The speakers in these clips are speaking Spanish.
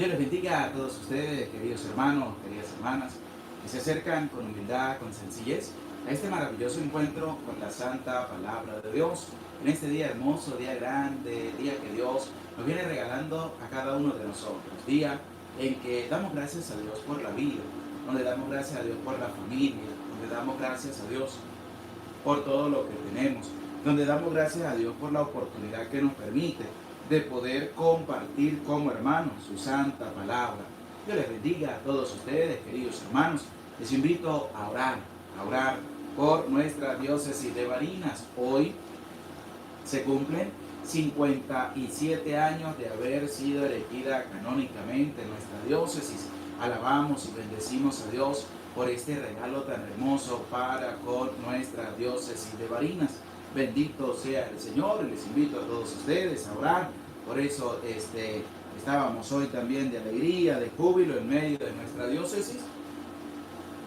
Dios les bendiga a todos ustedes, queridos hermanos, queridas hermanas, que se acercan con humildad, con sencillez, a este maravilloso encuentro con la santa palabra de Dios. En este día hermoso, día grande, día que Dios nos viene regalando a cada uno de nosotros. Día en que damos gracias a Dios por la vida, donde damos gracias a Dios por la familia, donde damos gracias a Dios por todo lo que tenemos, donde damos gracias a Dios por la oportunidad que nos permite de poder compartir como hermanos su santa palabra. Dios les bendiga a todos ustedes, queridos hermanos. Les invito a orar por nuestra diócesis de Barinas. Hoy se cumplen 57 años de haber sido elegida canónicamente en nuestra diócesis. Alabamos y bendecimos a Dios por este regalo tan hermoso para con nuestra diócesis de Barinas. Bendito sea el Señor, y les invito a todos ustedes a orar. Por eso estábamos hoy también de alegría, de júbilo en medio de nuestra diócesis,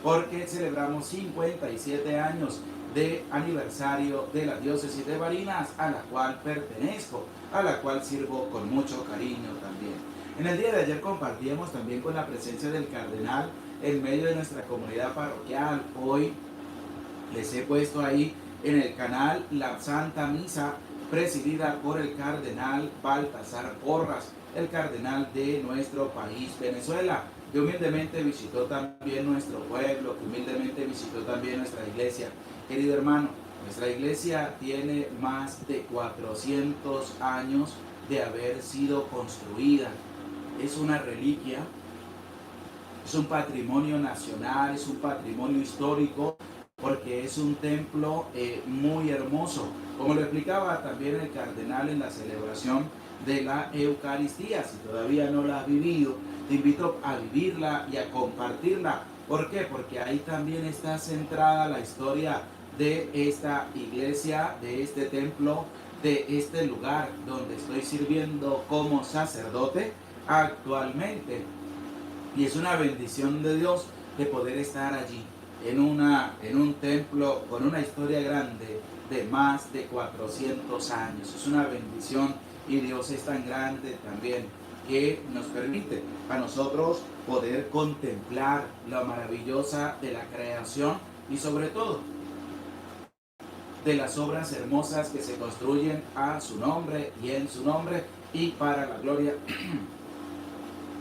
porque celebramos 57 años de aniversario de la diócesis de Barinas, a la cual pertenezco, a la cual sirvo con mucho cariño también. En el día de ayer compartíamos también con la presencia del cardenal en medio de nuestra comunidad parroquial. Hoy les he puesto ahí en el canal la Santa Misa presidida por el cardenal Baltasar Porras, el cardenal de nuestro país, Venezuela, que humildemente visitó también nuestro pueblo, que humildemente visitó también nuestra iglesia. Querido hermano, nuestra iglesia tiene más de 400 años de haber sido construida. Es una reliquia, es un patrimonio nacional, es un patrimonio histórico, porque es un templo muy hermoso. Como lo explicaba también el cardenal en la celebración de la Eucaristía, si todavía no la has vivido, te invito a vivirla y a compartirla. ¿Por qué? Porque ahí también está centrada la historia de esta iglesia, de este templo, de este lugar donde estoy sirviendo como sacerdote actualmente. Y es una bendición de Dios de poder estar allí, en un templo con una historia grande de más de 400 años. Es una bendición, y Dios es tan grande también que nos permite a nosotros poder contemplar lo maravillosa de la creación y sobre todo de las obras hermosas que se construyen a su nombre y en su nombre y para la gloria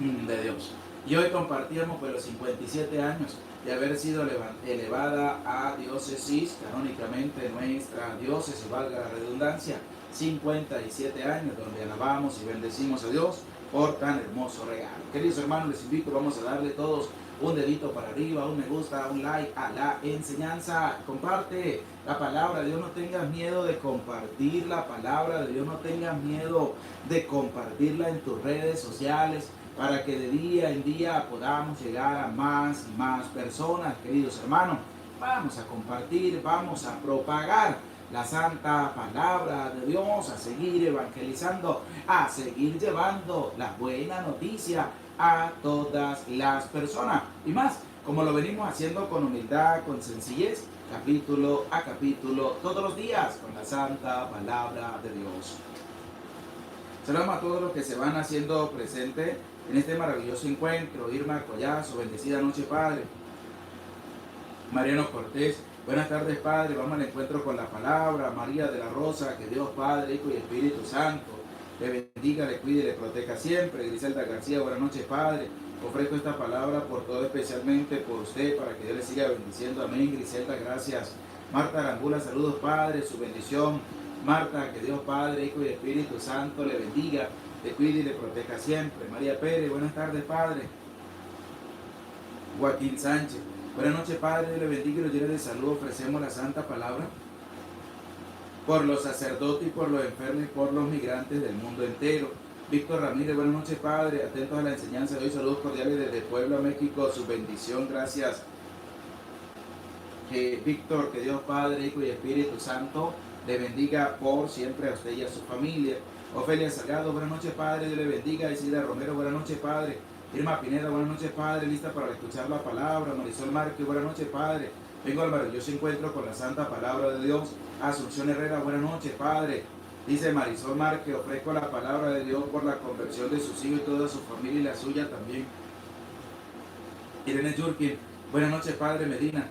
de Dios. Y hoy compartíamos pues los 57 años de haber sido elevada a diócesis, canónicamente nuestra diócesis, valga la redundancia, 57 años donde alabamos y bendecimos a Dios por tan hermoso regalo. Queridos hermanos, les invito, vamos a darle todos un dedito para arriba, un me gusta, un like a la enseñanza. Comparte la palabra de Dios, no tengas miedo de compartir la palabra de Dios, no tengas miedo de compartirla en tus redes sociales, para que de día en día podamos llegar a más y más personas. Queridos hermanos, vamos a compartir, vamos a propagar la santa palabra de Dios, a seguir evangelizando, a seguir llevando la buena noticia a todas las personas. Y más, como lo venimos haciendo con humildad, con sencillez, capítulo a capítulo, todos los días, con la santa palabra de Dios. Saludamos a todos los que se van haciendo presentes en este maravilloso encuentro. Irma Collazo, bendecida noche, Padre. Mariano Cortés, buenas tardes, Padre. Vamos al encuentro con la palabra. María de la Rosa, que Dios Padre, Hijo y Espíritu Santo le bendiga, le cuide y le proteja siempre. Griselda García, buenas noches, Padre. Ofrezco esta palabra por todo, especialmente por usted, para que Dios le siga bendiciendo. Amén. Griselda, gracias. Marta Arangula, saludos, Padre, su bendición. Marta, que Dios Padre, Hijo y Espíritu Santo le bendiga, le cuide y le proteja siempre. María Pérez, buenas tardes, Padre. Joaquín Sánchez, buenas noches, Padre, le bendiga y lo llene de salud. Ofrecemos la santa palabra por los sacerdotes y por los enfermos y por los migrantes del mundo entero. Víctor Ramírez, buenas noches, Padre, atentos a la enseñanza de hoy. Saludos cordiales desde Puebla, México, su bendición, gracias. Víctor, que Dios Padre, Hijo y Espíritu Santo le bendiga por siempre a usted y a su familia. Ofelia Salgado, buenas noches, Padre, Dios le bendiga. Isidra Romero, buenas noches, Padre. Irma Pineda, buenas noches, Padre, lista para escuchar la palabra. Marisol Márquez, buenas noches, Padre. Vengo al maravilloso encuentro con la santa palabra de Dios. Asunción Herrera, buenas noches, Padre. Dice Marisol Márquez, ofrezco la palabra de Dios por la conversión de sus hijos y toda su familia y la suya también. Irene Yurkin, buenas noches Padre Medina.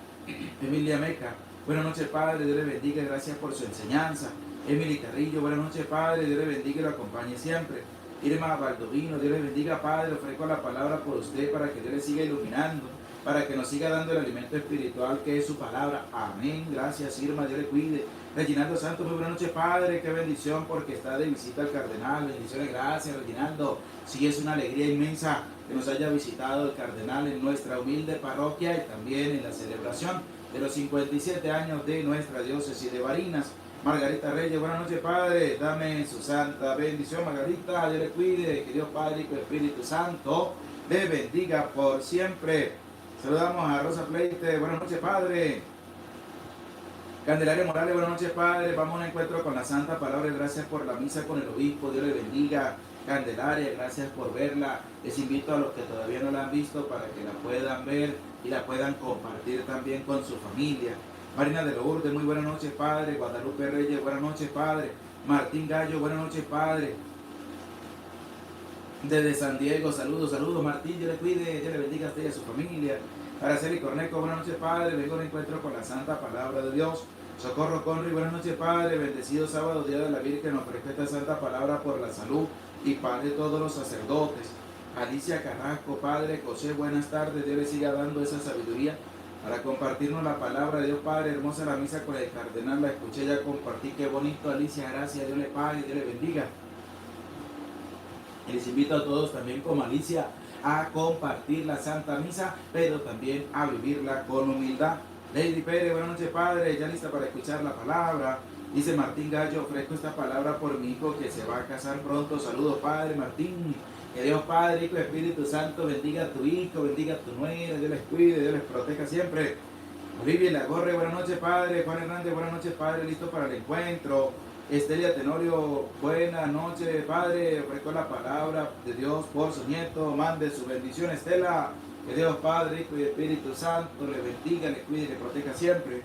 Emilia Meca, buenas noches Padre, Dios le bendiga, gracias por su enseñanza. Emily Carrillo, buenas noches Padre, Dios le bendiga y lo acompañe siempre. Irma Baldovino, Dios le bendiga Padre, ofrezco la palabra por usted para que Dios le siga iluminando, para que nos siga dando el alimento espiritual que es su palabra. Amén, gracias Irma, Dios le cuide. Reginaldo Santos, muy buenas noches Padre, qué bendición porque está de visita al cardenal. Bendiciones, gracias Reginaldo. Sí, es una alegría inmensa que nos haya visitado el cardenal en nuestra humilde parroquia y también en la celebración de los 57 años de nuestra diócesis de Barinas. Margarita Reyes, buenas noches Padre, dame su santa bendición. Margarita, Dios le cuide, que Dios Padre y Espíritu Santo le bendiga por siempre. Saludamos a Rosa Pleite, buenas noches Padre. Candelaria Morales, buenas noches Padre, vamos a un encuentro con la Santa Palabra y gracias por la misa con el obispo, Dios le bendiga. Candelaria, gracias por verla. Les invito a los que todavía no la han visto para que la puedan ver y la puedan compartir también con su familia. Marina de Lourdes, muy buenas noches Padre. Guadalupe Reyes, buenas noches Padre. Martín Gallo, buenas noches Padre. Desde San Diego, saludos Martín, Dios le cuide, Dios le bendiga a usted y a su familia. Araceli Corneco, buenas noches Padre, vengo a un encuentro con la Santa Palabra de Dios. Socorro Conri, buenas noches Padre, bendecido sábado, Día de la Virgen, ofrezco esta Santa Palabra por la salud y paz de todos los sacerdotes. Alicia Carrasco, Padre, José, buenas tardes, Dios le siga dando esa sabiduría para compartirnos la palabra de Dios. Padre, hermosa la misa con el cardenal, la escuché, ya compartí, qué bonito. Alicia, gracias, Dios le pague, Dios le bendiga. Y les invito a todos también como Alicia a compartir la Santa Misa, pero también a vivirla con humildad. Lady Pérez, buenas noches Padre, ya lista para escuchar la palabra. Dice Martín Gallo, ofrezco esta palabra por mi hijo que se va a casar pronto. Saludos Padre Martín, que Dios Padre, Hijo y Espíritu Santo bendiga a tu hijo, bendiga a tu nuera, Dios les cuide, Dios les proteja siempre. Olivia Lagorre, buenas noches Padre. Juan Hernández, buenas noches Padre, listo para el encuentro. Estelia Tenorio, buenas noches Padre, ofrezco la palabra de Dios por su nieto, mande su bendición Estela, que Dios Padre, Hijo y Espíritu Santo le bendiga, le cuide y le proteja siempre.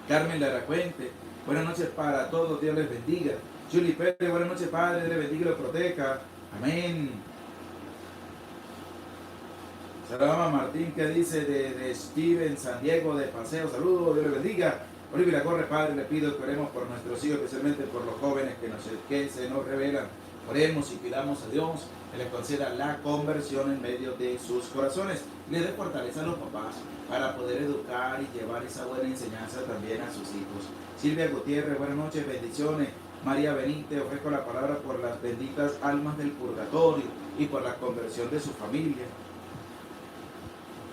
Carmen Laracuente, buenas noches para todos, Dios les bendiga. Julie Pérez, buenas noches Padre, Dios le bendiga y le proteja, amén. Saludamos a Martín que dice de Steven San Diego de Paseo, saludos, Dios le bendiga. Olivia Corre, Padre, le pido que oremos por nuestros hijos, especialmente por los jóvenes que se nos revelan. Oremos y pidamos a Dios que les conceda la conversión en medio de sus corazones. Le dé fortaleza a los papás para poder educar y llevar esa buena enseñanza también a sus hijos. Silvia Gutiérrez, buenas noches, bendiciones. María Benítez, ofrezco la palabra por las benditas almas del purgatorio y por la conversión de su familia.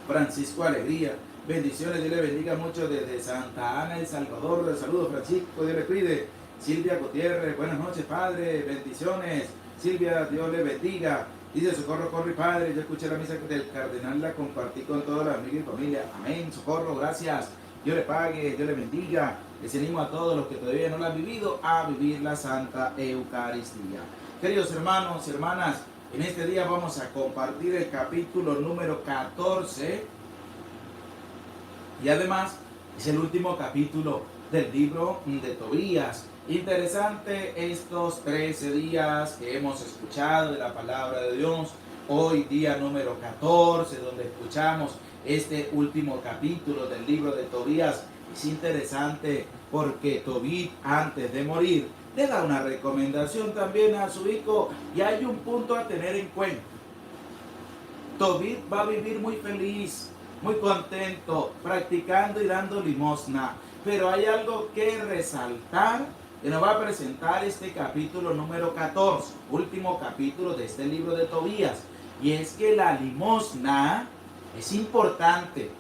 Francisco Alegría, bendiciones, Dios le bendiga mucho desde Santa Ana, El Salvador. Saludos Francisco, Dios le cuide. Silvia Gutiérrez, buenas noches Padre, bendiciones. Silvia, Dios le bendiga. Dice Socorro, corre Padre, yo escuché la misa del cardenal, la compartí con toda la amiga y familia. Amén, Socorro, gracias. Dios le pague, Dios le bendiga. Les animo a todos los que todavía no la han vivido a vivir la Santa Eucaristía. Queridos hermanos y hermanas, en este día vamos a compartir el capítulo número 14 y además es el último capítulo del libro de Tobías. Interesante estos 13 días que hemos escuchado de la palabra de Dios. Hoy día número 14 donde escuchamos este último capítulo del libro de Tobías. Es interesante porque Tobit antes de morir le da una recomendación también a su hijo y hay un punto a tener en cuenta. Tobit va a vivir muy feliz, muy contento, practicando y dando limosna, pero hay algo que resaltar que nos va a presentar este capítulo número 14, último capítulo de este libro de Tobías, y es que la limosna es importante.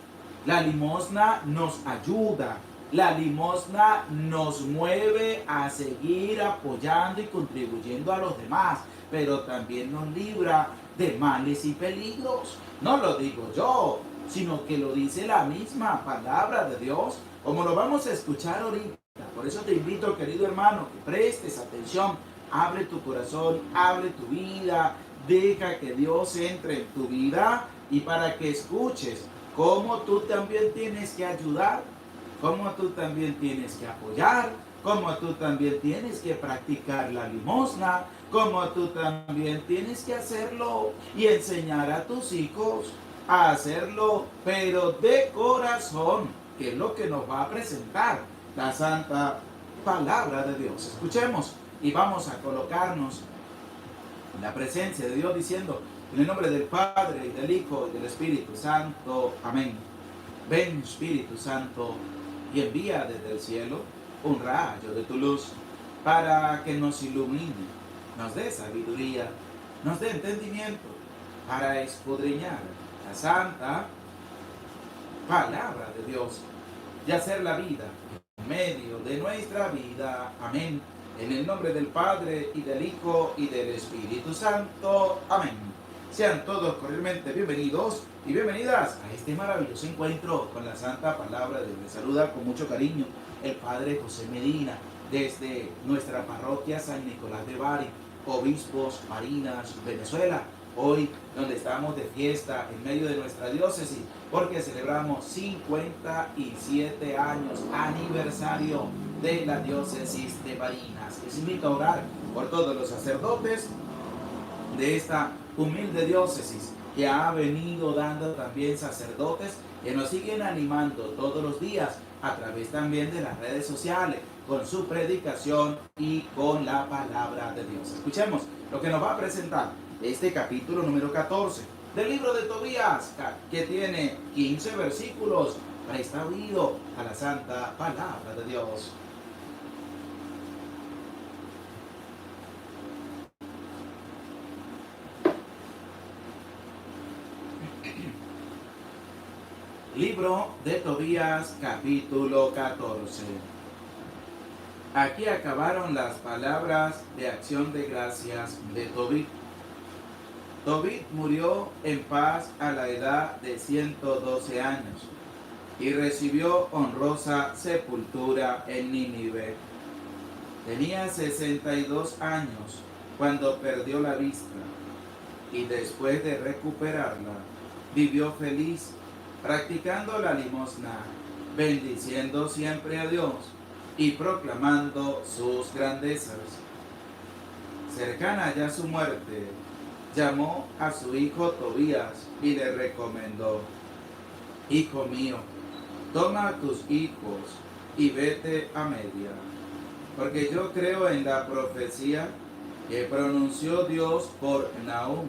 La limosna nos ayuda. La limosna nos mueve a seguir apoyando y contribuyendo a los demás, pero también nos libra de males y peligros. No lo digo yo, sino que lo dice la misma palabra de Dios, como lo vamos a escuchar ahorita. Por eso te invito, querido hermano, que prestes atención, abre tu corazón, abre tu vida, deja que Dios entre en tu vida y para que escuches cómo tú también tienes que ayudar, cómo tú también tienes que apoyar, como tú también tienes que practicar la limosna, como tú también tienes que hacerlo y enseñar a tus hijos a hacerlo, pero de corazón, que es lo que nos va a presentar la santa palabra de Dios. Escuchemos y vamos a colocarnos en la presencia de Dios diciendo, en el nombre del Padre, y del Hijo, y del Espíritu Santo. Amén. Ven, Espíritu Santo, y envía desde el cielo un rayo de tu luz para que nos ilumine, nos dé sabiduría, nos dé entendimiento para escudriñar la santa palabra de Dios y hacer la vida en medio de nuestra vida. Amén. En el nombre del Padre, y del Hijo, y del Espíritu Santo. Amén. Sean todos cordialmente bienvenidos y bienvenidas a este maravilloso encuentro con la santa palabra de Dios. Les saluda con mucho cariño el Padre José Medina desde nuestra parroquia San Nicolás de Bari, Obispos Marinas, Venezuela. Hoy, donde estamos de fiesta en medio de nuestra diócesis, porque celebramos 57 años aniversario de la diócesis de Barinas. Les invito a orar por todos los sacerdotes de esta humilde diócesis, que ha venido dando también sacerdotes que nos siguen animando todos los días a través también de las redes sociales, con su predicación y con la palabra de Dios. Escuchemos lo que nos va a presentar este capítulo número 14 del libro de Tobías, que tiene 15 versículos. Presta oído a la santa palabra de Dios. Libro de Tobías, capítulo 14. Aquí acabaron las palabras de acción de gracias de Tobit. Tobit murió en paz a la edad de 112 años y recibió honrosa sepultura en Nínive. Tenía 62 años cuando perdió la vista, y después de recuperarla, vivió feliz, practicando la limosna, bendiciendo siempre a Dios y proclamando sus grandezas. Cercana ya su muerte, llamó a su hijo Tobías y le recomendó: Hijo mío, toma a tus hijos y vete a Media, porque yo creo en la profecía que pronunció Dios por Nahum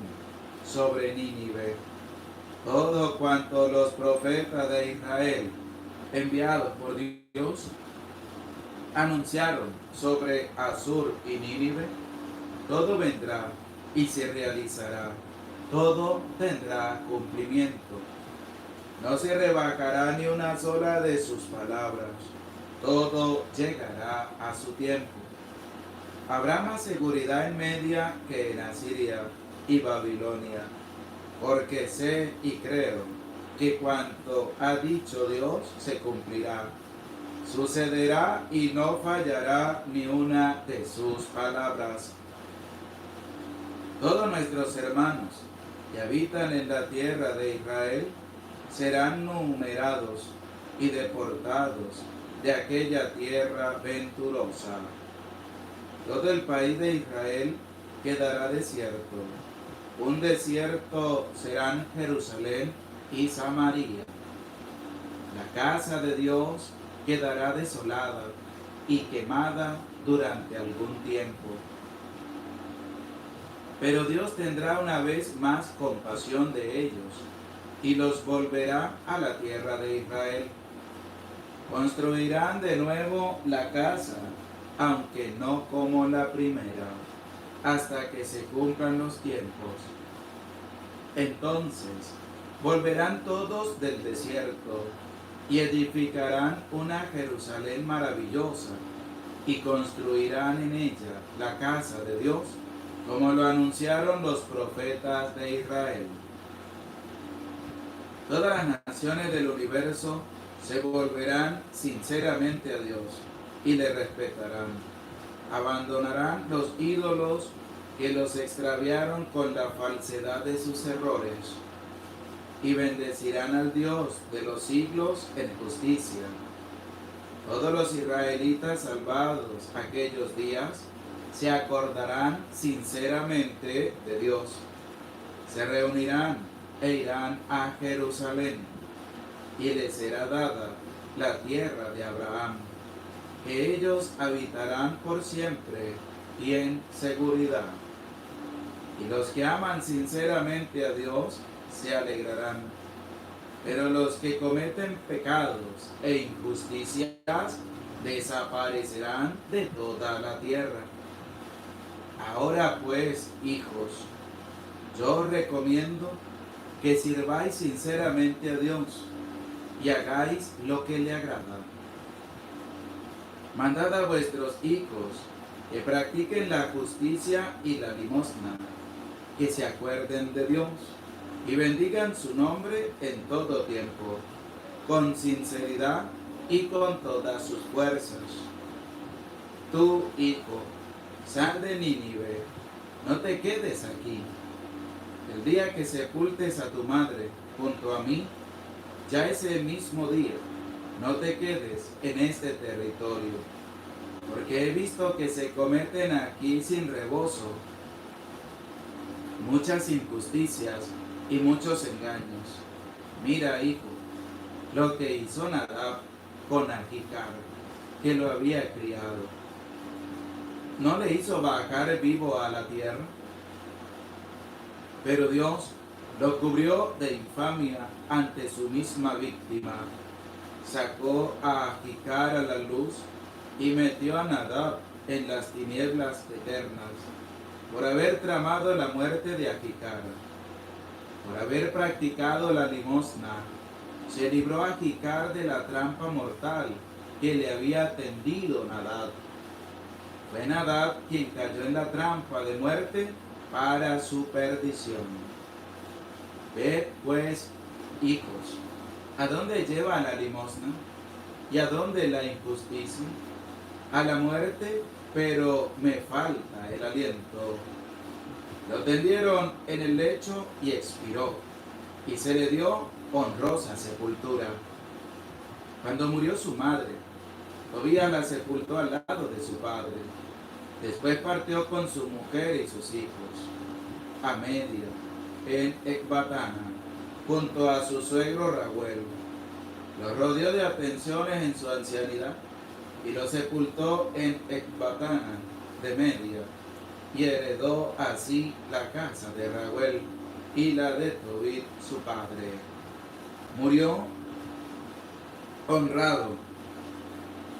sobre Nínive. Todo cuanto los profetas de Israel, enviados por Dios, anunciaron sobre Asur y Nínive, todo vendrá y se realizará, todo tendrá cumplimiento. No se rebajará ni una sola de sus palabras, todo llegará a su tiempo. Habrá más seguridad en Media que en Asiria y Babilonia, porque sé y creo que cuanto ha dicho Dios se cumplirá. Sucederá y no fallará ni una de sus palabras. Todos nuestros hermanos que habitan en la tierra de Israel serán numerados y deportados de aquella tierra venturosa. Todo el país de Israel quedará desierto. Un desierto serán Jerusalén y Samaria. La casa de Dios quedará desolada y quemada durante algún tiempo. Pero Dios tendrá una vez más compasión de ellos y los volverá a la tierra de Israel. Construirán de nuevo la casa, aunque no como la primera, hasta que se cumplan los tiempos. Entonces volverán todos del desierto y edificarán una Jerusalén maravillosa y construirán en ella la casa de Dios, como lo anunciaron los profetas de Israel. Todas las naciones del universo se volverán sinceramente a Dios y le respetarán. Abandonarán los ídolos que los extraviaron con la falsedad de sus errores y bendecirán al Dios de los siglos en justicia. Todos los israelitas salvados aquellos días se acordarán sinceramente de Dios. Se reunirán e irán a Jerusalén, y les será dada la tierra de Abraham, que ellos habitarán por siempre y en seguridad. Y los que aman sinceramente a Dios se alegrarán. Pero los que cometen pecados e injusticias desaparecerán de toda la tierra. Ahora pues, hijos, yo os recomiendo que sirváis sinceramente a Dios y hagáis lo que le agrada. Mandad a vuestros hijos que practiquen la justicia y la limosna, que se acuerden de Dios y bendigan su nombre en todo tiempo, con sinceridad y con todas sus fuerzas. Tú, hijo, sal de Nínive, no te quedes aquí. El día que sepultes a tu madre junto a mí, ya ese mismo día, no te quedes en este territorio, porque he visto que se cometen aquí sin rebozo muchas injusticias y muchos engaños. Mira, hijo, lo que hizo Nadab con Ahicar, que lo había criado. ¿No le hizo bajar vivo a la tierra? Pero Dios lo cubrió de infamia ante su misma víctima. Sacó a Ahicar a la luz y metió a Nadab en las tinieblas eternas, por haber tramado la muerte de Ahicar. Por haber practicado la limosna, se libró a Ahicar de la trampa mortal que le había tendido Nadab. Fue Nadab quien cayó en la trampa de muerte para su perdición. Ved pues, hijos, ¿a dónde lleva la limosna? ¿Y a dónde la injusticia? A la muerte, pero me falta el aliento. Lo tendieron en el lecho y expiró, y se le dio honrosa sepultura. Cuando murió su madre, Tobías la sepultó al lado de su padre. Después partió con su mujer y sus hijos a Media, en Ecbatana, junto a su suegro Raguel. Lo rodeó de atenciones en su ancianidad y lo sepultó en Ecbatana de Media, y heredó así la casa de Raguel y la de Tobit su padre. Murió honrado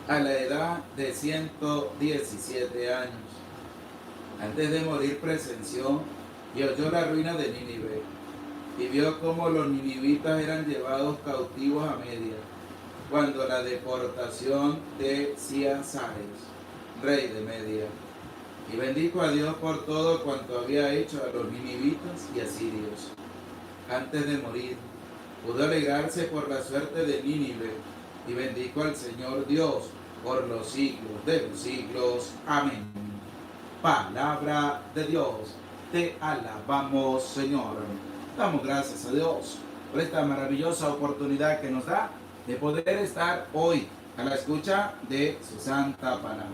a la edad de 117 años. Antes de morir presenció y oyó la ruina de Nínive, y vio cómo los ninivitas eran llevados cautivos a Media, cuando la deportación de Ciasares, rey de Media, y bendijo a Dios por todo cuanto había hecho a los ninivitas y asirios. Antes de morir, pudo alegrarse por la suerte de Nínive, y bendijo al Señor Dios por los siglos de los siglos. Amén. Palabra de Dios. Te alabamos, Señor. Damos gracias a Dios por esta maravillosa oportunidad que nos da de poder estar hoy a la escucha de su santa palabra.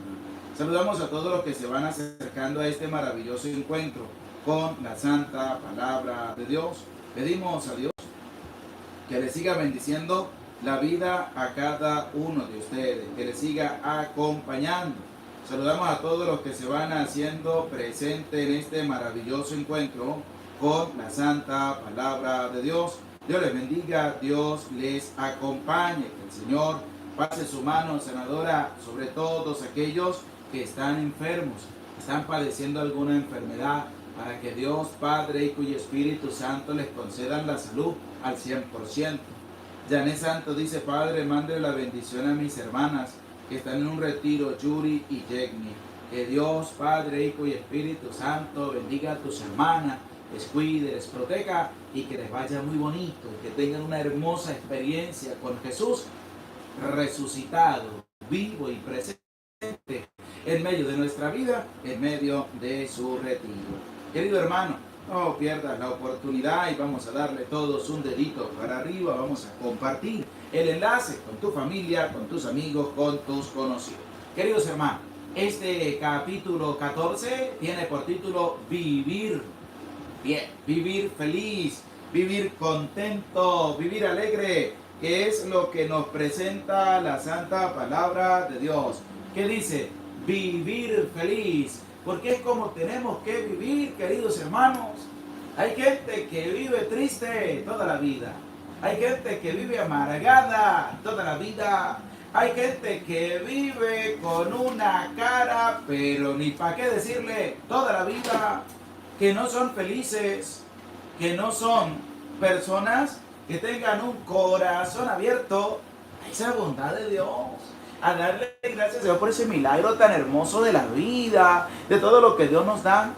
Saludamos a todos los que se van acercando a este maravilloso encuentro con la santa palabra de Dios. Pedimos a Dios que le siga bendiciendo la vida a cada uno de ustedes, que le siga acompañando. Saludamos a todos los que se van haciendo presentes en este maravilloso encuentro con la santa palabra de Dios. Dios les bendiga, Dios les acompañe, que el Señor pase su mano sanadora sobre todos aquellos que están enfermos, están padeciendo alguna enfermedad, para que Dios, Padre, Hijo y Espíritu Santo les concedan la salud al 100%. Janet Santo dice: Padre, mande la bendición a mis hermanas que están en un retiro, Yuri y Yegni. Que Dios, Padre, Hijo y Espíritu Santo bendiga a tus hermanas, les cuide, les proteja y que les vaya muy bonito, que tengan una hermosa experiencia con Jesús resucitado, vivo y presente en medio de nuestra vida, en medio de su retiro. Querido hermano, No pierdas la oportunidad y vamos a darle todos un dedito para arriba. Vamos a compartir el enlace con tu familia, con tus amigos, con tus conocidos. Queridos hermanos, este capítulo 14 tiene por título Vivir bien, vivir feliz, vivir contento, vivir alegre, que es lo que nos presenta la santa palabra de Dios. ¿Qué dice? Vivir feliz, porque es como tenemos que vivir, queridos hermanos. Hay gente que vive triste toda la vida. Hay gente que vive amargada toda la vida. Hay gente que vive con una cara, pero ni para qué decirle, toda la vida, que no son felices, que no son personas que tengan un corazón abierto a esa bondad de Dios, a darle gracias a Dios por ese milagro tan hermoso de la vida, de todo lo que Dios nos da.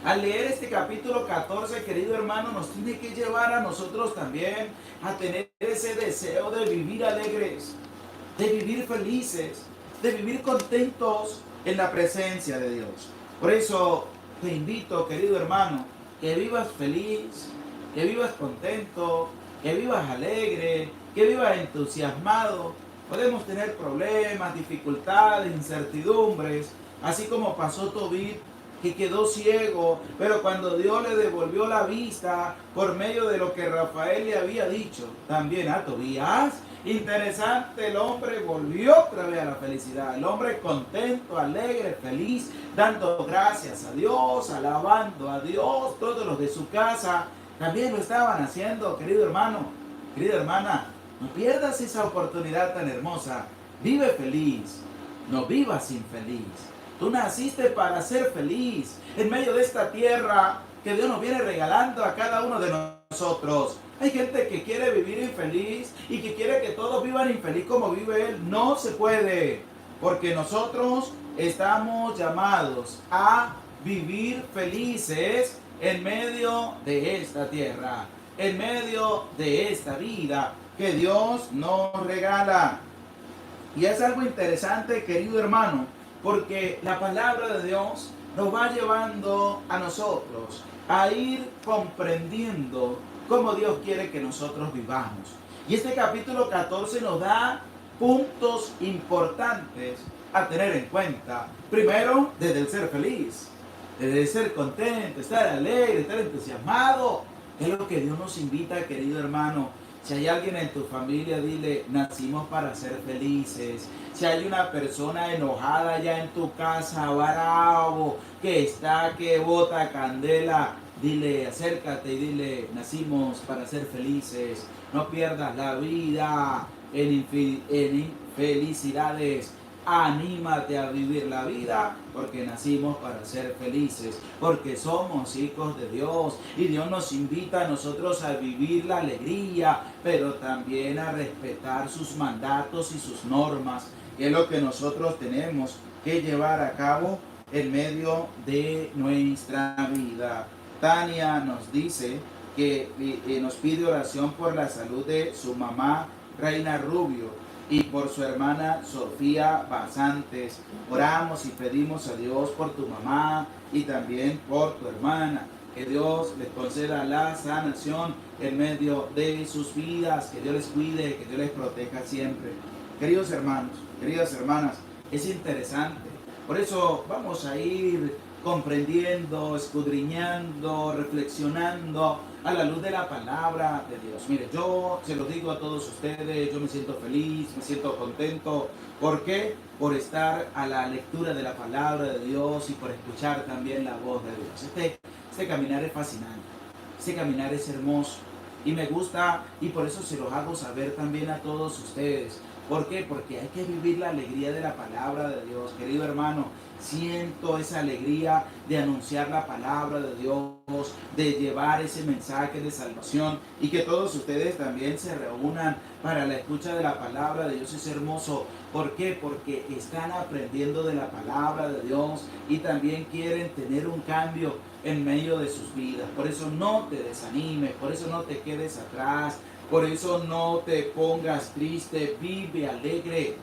Al leer este capítulo 14, querido hermano, nos tiene que llevar a nosotros también a tener ese deseo de vivir alegres, de vivir felices, de vivir contentos en la presencia de Dios. Por eso te invito, querido hermano, que vivas feliz, que vivas contento, que vivas alegre, que vivas entusiasmado. Podemos tener problemas, dificultades, incertidumbres, así como pasó Tobit, que quedó ciego, pero cuando Dios le devolvió la vista por medio de lo que Rafael le había dicho también a Tobías, interesante, el hombre volvió otra vez a la felicidad, el hombre contento, alegre, feliz, dando gracias a Dios, alabando a Dios. Todos los de su casa también lo estaban haciendo, querido hermano, querida hermana. No pierdas esa oportunidad tan hermosa. Vive feliz, no vivas infeliz. Tú naciste para ser feliz en medio de esta tierra que Dios nos viene regalando a cada uno de nosotros. Hay gente que quiere vivir infeliz y que quiere que todos vivan infeliz como vive Él. No se puede, porque nosotros estamos llamados a vivir felices en medio de esta tierra, en medio de esta vida que Dios nos regala. Y es algo interesante, querido hermano, porque la palabra de Dios nos va llevando a nosotros a ir comprendiendo cómo Dios quiere que nosotros vivamos. Y este capítulo 14 nos da puntos importantes a tener en cuenta. Primero, desde el ser feliz, desde el ser contento, estar alegre, estar entusiasmado. Es lo que Dios nos invita, querido hermano. Si hay alguien en tu familia, dile, nacimos para ser felices. Si hay una persona enojada ya en tu casa, bravo, que está, que bota candela, dile, acércate y dile, nacimos para ser felices. No pierdas la vida en infelicidades. Anímate a vivir la vida, porque nacimos para ser felices, porque somos hijos de Dios y Dios nos invita a nosotros a vivir la alegría, pero también a respetar sus mandatos y sus normas, que es lo que nosotros tenemos que llevar a cabo en medio de nuestra vida. Tania nos dice que nos pide oración por la salud de su mamá Reina Rubio y por su hermana Sofía Basantes. Oramos y pedimos a Dios por tu mamá y también por tu hermana. Que Dios les conceda la sanación en medio de sus vidas. Que Dios les cuide, que Dios les proteja siempre. Queridos hermanos, queridas hermanas, es interesante. Por eso vamos a ir comprendiendo, escudriñando, reflexionando a la luz de la palabra de Dios. Mire, yo se lo digo a todos ustedes, yo me siento feliz, me siento contento. ¿Por qué? Por estar a la lectura de la palabra de Dios y por escuchar también la voz de Dios. Este caminar es fascinante, este caminar es hermoso y me gusta, y por eso se los hago saber también a todos ustedes. ¿Por qué? Porque hay que vivir la alegría de la palabra de Dios. Querido hermano, siento esa alegría de anunciar la palabra de Dios, de llevar ese mensaje de salvación, y que todos ustedes también se reúnan para la escucha de la palabra de Dios. Es hermoso. ¿Por qué? Porque están aprendiendo de la palabra de Dios y también quieren tener un cambio en medio de sus vidas. Por eso no te desanimes, por eso no te quedes atrás, por eso no te pongas triste, vive alegre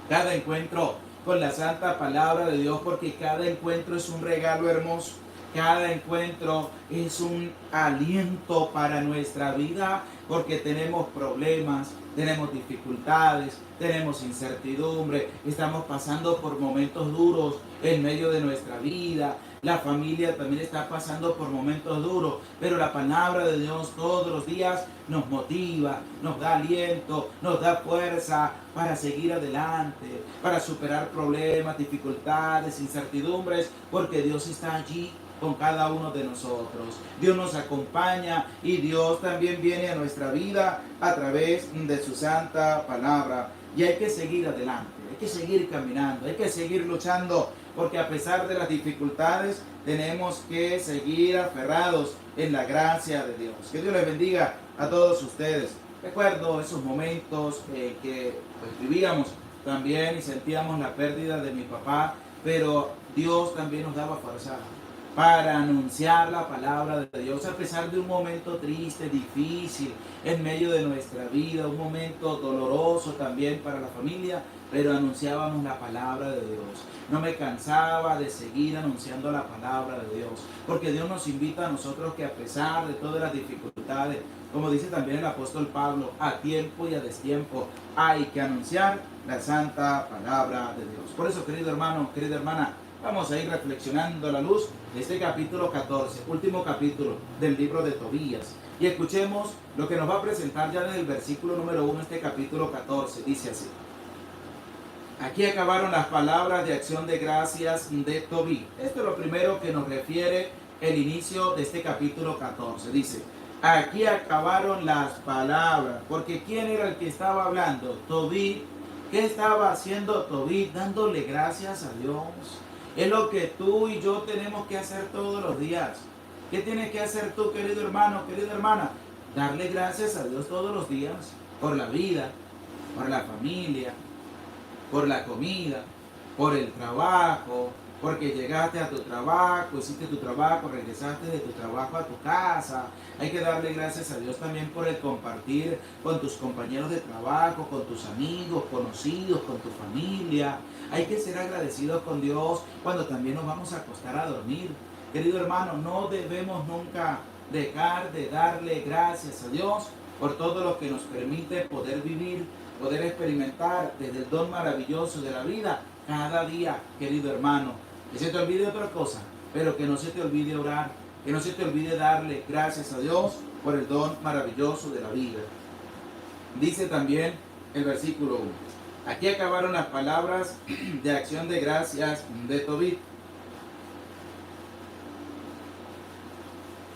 cada encuentro con la santa palabra de Dios, porque cada encuentro es un regalo hermoso. Cada encuentro es un aliento para nuestra vida porque tenemos problemas, tenemos dificultades, tenemos incertidumbre, estamos pasando por momentos duros en medio de nuestra vida. La familia también está pasando por momentos duros, pero la palabra de Dios todos los días nos motiva, nos da aliento, nos da fuerza para seguir adelante, para superar problemas, dificultades, incertidumbres, porque Dios está allí con cada uno de nosotros. Dios nos acompaña y Dios también viene a nuestra vida a través de su santa palabra. Y hay que seguir adelante, hay que seguir caminando, hay que seguir luchando, porque a pesar de las dificultades tenemos que seguir aferrados en la gracia de Dios. Que Dios les bendiga a todos ustedes. Recuerdo esos momentos que vivíamos también y sentíamos la pérdida de mi papá, pero Dios también nos daba fuerza para anunciar la palabra de Dios a pesar de un momento triste, difícil en medio de nuestra vida, un momento doloroso también para la familia, pero anunciábamos la palabra de Dios. No me cansaba de seguir anunciando la palabra de Dios, porque Dios nos invita a nosotros que a pesar de todas las dificultades, como dice también el apóstol Pablo, a tiempo y a destiempo hay que anunciar la santa palabra de Dios. Por eso, querido hermano, querida hermana, vamos a ir reflexionando a la luz de este capítulo 14, último capítulo del libro de Tobías. Y escuchemos lo que nos va a presentar ya desde el versículo número 1, este capítulo 14. Dice así: aquí acabaron las palabras de acción de gracias de Tobí. Esto es lo primero que nos refiere el inicio de este capítulo 14. Dice, aquí acabaron las palabras. Porque ¿quién era el que estaba hablando? Tobí. ¿Qué estaba haciendo Tobí? Dándole gracias a Dios. Es lo que tú y yo tenemos que hacer todos los días. ¿Qué tienes que hacer tú, querido hermano, querida hermana? Darle gracias a Dios todos los días por la vida, por la familia, por la comida, por el trabajo, porque llegaste a tu trabajo, hiciste tu trabajo, regresaste de tu trabajo a tu casa. Hay que darle gracias a Dios también por el compartir con tus compañeros de trabajo, con tus amigos, conocidos, con tu familia. Hay que ser agradecidos con Dios cuando también nos vamos a acostar a dormir. Querido hermano, no debemos nunca dejar de darle gracias a Dios por todo lo que nos permite poder vivir, poder experimentar desde el don maravilloso de la vida cada día, querido hermano. Que se te olvide otra cosa, pero que no se te olvide orar, que no se te olvide darle gracias a Dios por el don maravilloso de la vida. Dice también el versículo 1. Aquí acabaron las palabras de acción de gracias de Tobit.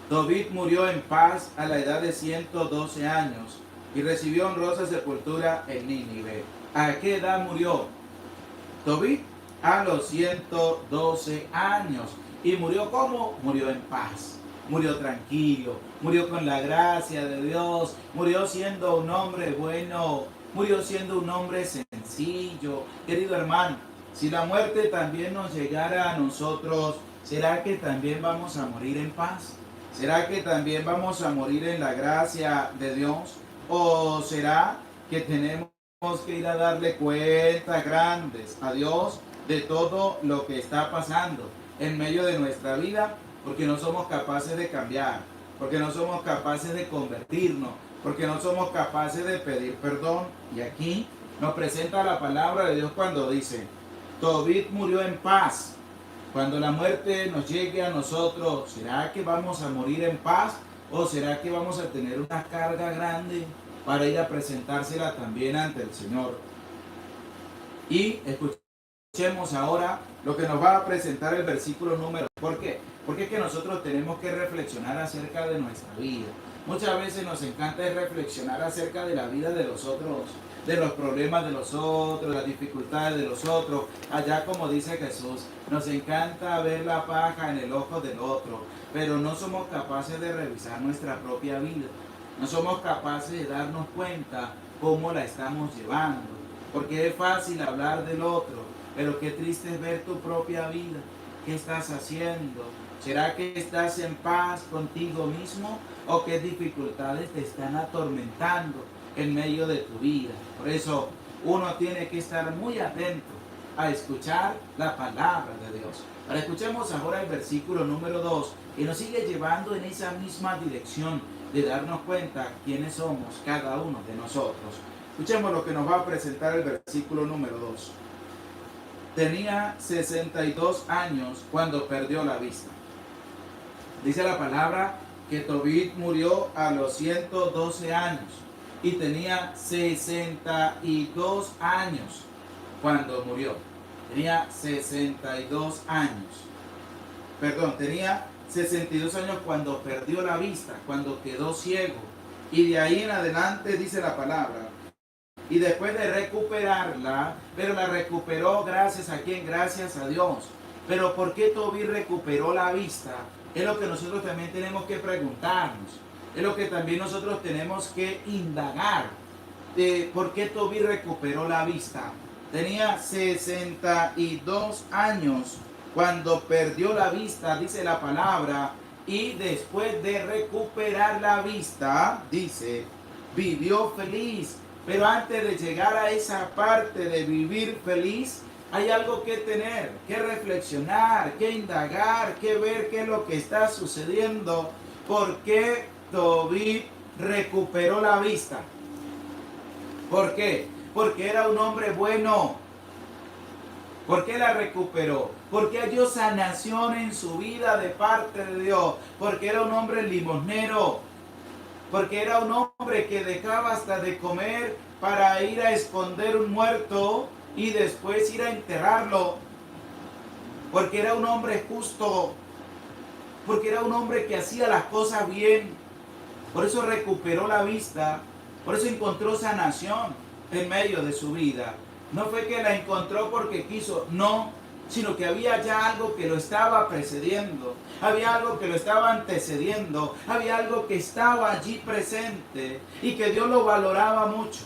Tobit murió en paz a la edad de 112 años y recibió honrosa sepultura en Nínive. ¿A qué edad murió Tobit? A los 112 años. ¿Y murió cómo? Murió en paz, murió tranquilo, murió con la gracia de Dios, murió siendo un hombre bueno, murió siendo un hombre sencillo. Querido hermano, si la muerte también nos llegara a nosotros, ¿será que también vamos a morir en paz? ¿Será que también vamos a morir en la gracia de Dios? ¿O será que tenemos que ir a darle cuentas grandes a Dios de todo lo que está pasando en medio de nuestra vida? Porque no somos capaces de cambiar, porque no somos capaces de convertirnos, porque no somos capaces de pedir perdón. Y aquí nos presenta la palabra de Dios cuando dice, Tobit murió en paz. Cuando la muerte nos llegue a nosotros, ¿será que vamos a morir en paz? ¿O será que vamos a tener una carga grande para ir a presentársela también ante el Señor? Y escuchemos ahora lo que nos va a presentar el versículo número. ¿Por qué? Porque es que nosotros tenemos que reflexionar acerca de nuestra vida. Muchas veces nos encanta reflexionar acerca de la vida de los otros, de los problemas de los otros, las dificultades de los otros. Allá, como dice Jesús, nos encanta ver la paja en el ojo del otro, pero no somos capaces de revisar nuestra propia vida. No somos capaces de darnos cuenta cómo la estamos llevando. Porque es fácil hablar del otro, pero qué triste es ver tu propia vida. ¿Qué estás haciendo? ¿Será que estás en paz contigo mismo o qué dificultades te están atormentando en medio de tu vida? Por eso uno tiene que estar muy atento a escuchar la palabra de Dios. Ahora escuchemos ahora el versículo número 2, que nos sigue llevando en esa misma dirección de darnos cuenta quiénes somos cada uno de nosotros. Escuchemos lo que nos va a presentar el versículo número 2. Tenía 62 años cuando perdió la vista. Dice la palabra que Tobit murió a los 112 años y tenía 62 años cuando murió. Tenía 62 años. Perdón, tenía 62 años cuando perdió la vista, cuando quedó ciego. Y de ahí en adelante dice la palabra. Y después de recuperarla, pero la recuperó gracias a quién, gracias a Dios. Pero ¿por qué Tobit recuperó la vista? Es lo que nosotros también tenemos que preguntarnos. Es lo que también nosotros tenemos que indagar. ¿Por qué Tobit recuperó la vista? Tenía 62 años cuando perdió la vista, dice la palabra, y después de recuperar la vista, dice, vivió feliz. Pero antes de llegar a esa parte de vivir feliz, hay algo que tener, que reflexionar, que indagar, que ver qué es lo que está sucediendo. ¿Por qué Tobit recuperó la vista? ¿Por qué? Porque era un hombre bueno. ¿Por qué la recuperó? Porque halló sanación en su vida de parte de Dios. Porque era un hombre limosnero. Porque era un hombre que dejaba hasta de comer para ir a esconder un muerto y después ir a enterrarlo. Porque era un hombre justo. Porque era un hombre que hacía las cosas bien. Por eso recuperó la vista. Por eso encontró sanación en medio de su vida. No fue que la encontró porque quiso, no, sino que había ya algo que lo estaba precediendo, había algo que lo estaba antecediendo, había algo que estaba allí presente y que Dios lo valoraba mucho.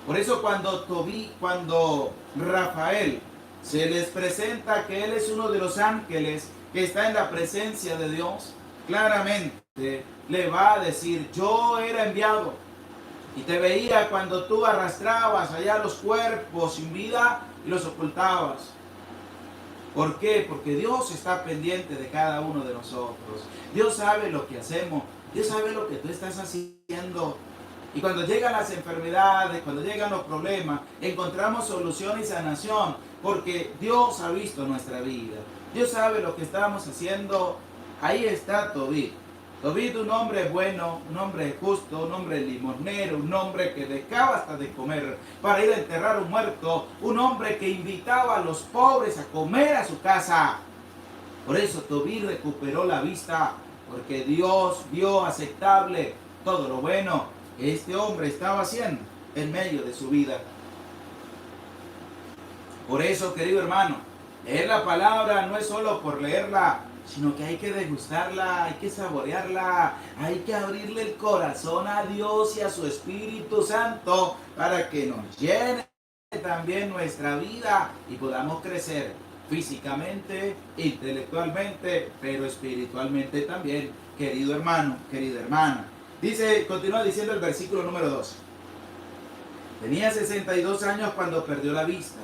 Por eso cuando Rafael se les presenta que él es uno de los ángeles que está en la presencia de Dios, claramente le va a decir, yo era enviado. Y te veía cuando tú arrastrabas allá los cuerpos sin vida y los ocultabas. ¿Por qué? Porque Dios está pendiente de cada uno de nosotros. Dios sabe lo que hacemos. Dios sabe lo que tú estás haciendo. Y cuando llegan las enfermedades, cuando llegan los problemas, encontramos solución y sanación. Porque Dios ha visto nuestra vida. Dios sabe lo que estamos haciendo. Ahí está Tobit. Tobit, un hombre bueno, un hombre justo, un hombre limosnero, un hombre que dejaba hasta de comer para ir a enterrar un muerto, un hombre que invitaba a los pobres a comer a su casa. Por eso Tobit recuperó la vista, porque Dios vio aceptable todo lo bueno que este hombre estaba haciendo en medio de su vida. Por eso, querido hermano, leer la palabra no es solo por leerla, sino que hay que degustarla, hay que saborearla, hay que abrirle el corazón a Dios y a su Espíritu Santo para que nos llene también nuestra vida y podamos crecer físicamente, intelectualmente, pero espiritualmente también, querido hermano, querida hermana. Continúa diciendo el versículo número 2. Tenía 62 años cuando perdió la vista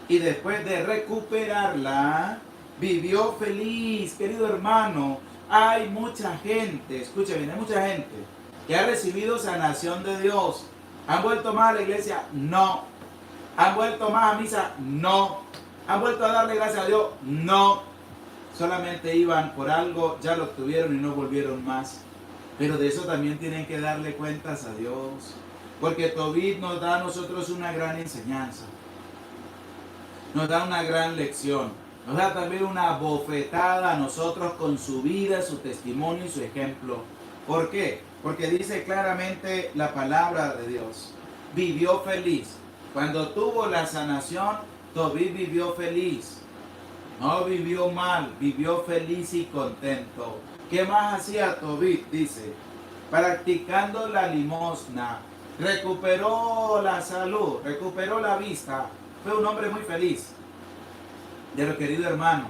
y después de recuperarla, vivió feliz, querido hermano. Hay mucha gente, escucha bien, hay mucha gente que ha recibido sanación de Dios. ¿Han vuelto más a la iglesia? No. ¿Han vuelto más a misa? No. ¿Han vuelto a darle gracias a Dios? No. Solamente iban por algo, ya lo obtuvieron y no volvieron más. Pero de eso también tienen que darle cuentas a Dios. Porque Tobit nos da a nosotros una gran enseñanza. Nos da una gran lección. Nos da también una bofetada a nosotros con su vida, su testimonio y su ejemplo. ¿Por qué? Porque dice claramente la palabra de Dios. Vivió feliz. Cuando tuvo la sanación, Tobit vivió feliz. No vivió mal, vivió feliz y contento. ¿Qué más hacía Tobit? Dice, practicando la limosna. Recuperó la salud, recuperó la vista. Fue un hombre muy feliz. Pero querido hermano,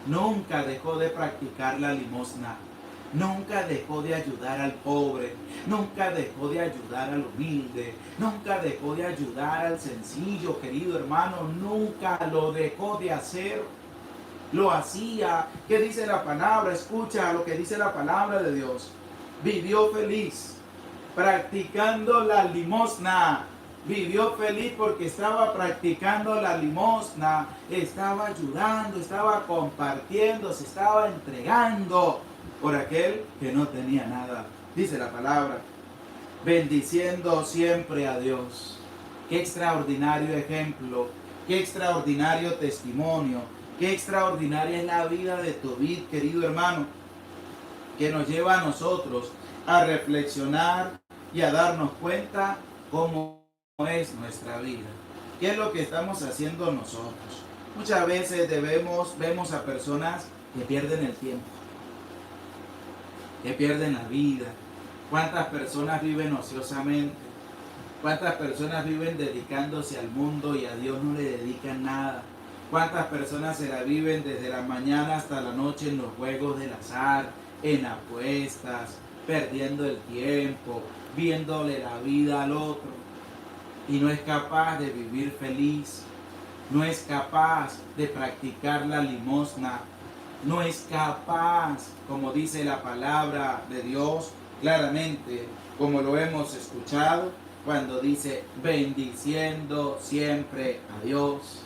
nunca dejó de practicar la limosna, nunca dejó de ayudar al pobre, nunca dejó de ayudar al humilde, nunca dejó de ayudar al sencillo, querido hermano, nunca lo dejó de hacer. lo hacía. ¿Qué dice la palabra? Escucha lo que dice la palabra de Dios. Vivió feliz, practicando la limosna. Vivió feliz porque estaba practicando la limosna, estaba ayudando, estaba compartiendo, se estaba entregando por aquel que no tenía nada. Dice la palabra, bendiciendo siempre a Dios. Qué extraordinario ejemplo, qué extraordinario testimonio, qué extraordinaria es la vida de Tobit, querido hermano, que nos lleva a nosotros a reflexionar y a darnos cuenta cómo es nuestra vida. ¿Qué es lo que estamos haciendo nosotros? Muchas veces vemos a personas que pierden el tiempo, que pierden la vida. ¿Cuántas personas viven ociosamente? ¿Cuántas personas viven dedicándose al mundo y a Dios no le dedican nada? ¿Cuántas personas se la viven desde la mañana hasta la noche en los juegos del azar, en apuestas, perdiendo el tiempo, viéndole la vida al otro? Y no es capaz de vivir feliz, no es capaz de practicar la limosna, no es capaz, como dice la palabra de Dios claramente, como lo hemos escuchado, cuando dice bendiciendo siempre a Dios.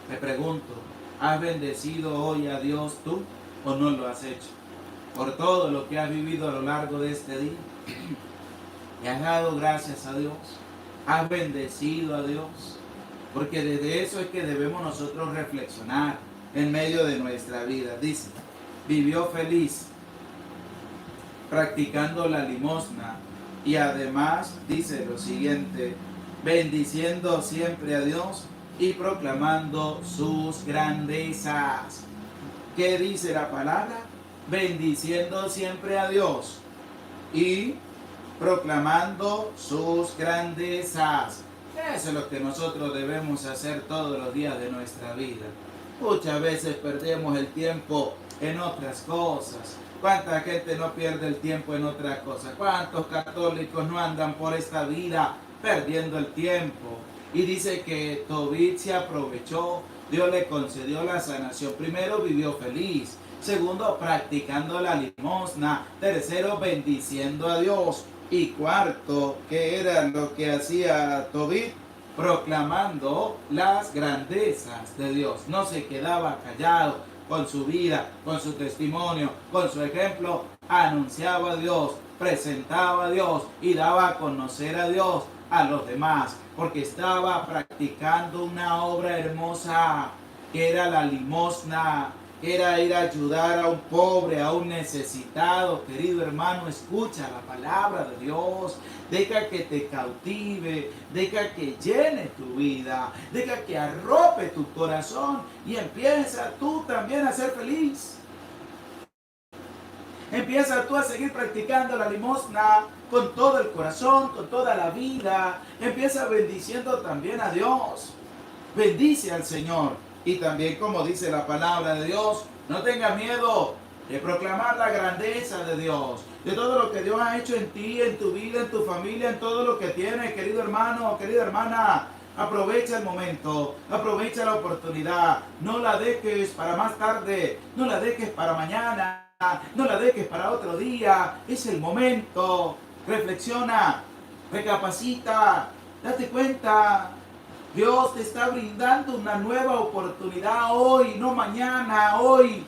Me pregunto, ¿has bendecido hoy a Dios tú o no lo has hecho? Por todo lo que has vivido a lo largo de este día. ¿Le has dado gracias a Dios? ¿Has bendecido a Dios? Porque desde eso es que debemos nosotros reflexionar en medio de nuestra vida. Dice, vivió feliz, practicando la limosna, y además dice lo siguiente, bendiciendo siempre a Dios y proclamando sus grandezas. ¿Qué dice la palabra? Bendiciendo siempre a Dios y proclamando sus grandezas. Eso es lo que nosotros debemos hacer todos los días de nuestra vida. Muchas veces perdemos el tiempo en otras cosas. ¿Cuánta gente no pierde el tiempo en otras cosas? ¿Cuántos católicos no andan por esta vida perdiendo el tiempo? Y dice que Tobit se aprovechó, Dios le concedió la sanación. Primero, vivió feliz. Segundo, practicando la limosna. Tercero, bendiciendo a Dios. Y cuarto, ¿qué era lo que hacía Tobit? Proclamando las grandezas de Dios. No se quedaba callado. Con su vida, con su testimonio, con su ejemplo, anunciaba a Dios, presentaba a Dios y daba a conocer a Dios a los demás, porque estaba practicando una obra hermosa, que era la limosna, que era ir a ayudar a un pobre, a un necesitado. Querido hermano, escucha la palabra de Dios, deja que te cautive, deja que llene tu vida, deja que arrope tu corazón y empieza tú también a ser feliz. Empieza tú a seguir practicando la limosna con todo el corazón, con toda la vida. Empieza bendiciendo también a Dios. Bendice al Señor. Y también, como dice la palabra de Dios, no tengas miedo de proclamar la grandeza de Dios, de todo lo que Dios ha hecho en ti, en tu vida, en tu familia, en todo lo que tienes, querido hermano, querida hermana. Aprovecha el momento, aprovecha la oportunidad, no la dejes para más tarde, no la dejes para mañana, no la dejes para otro día. Es el momento. Reflexiona, recapacita, date cuenta. Dios te está brindando una nueva oportunidad hoy, no mañana, hoy,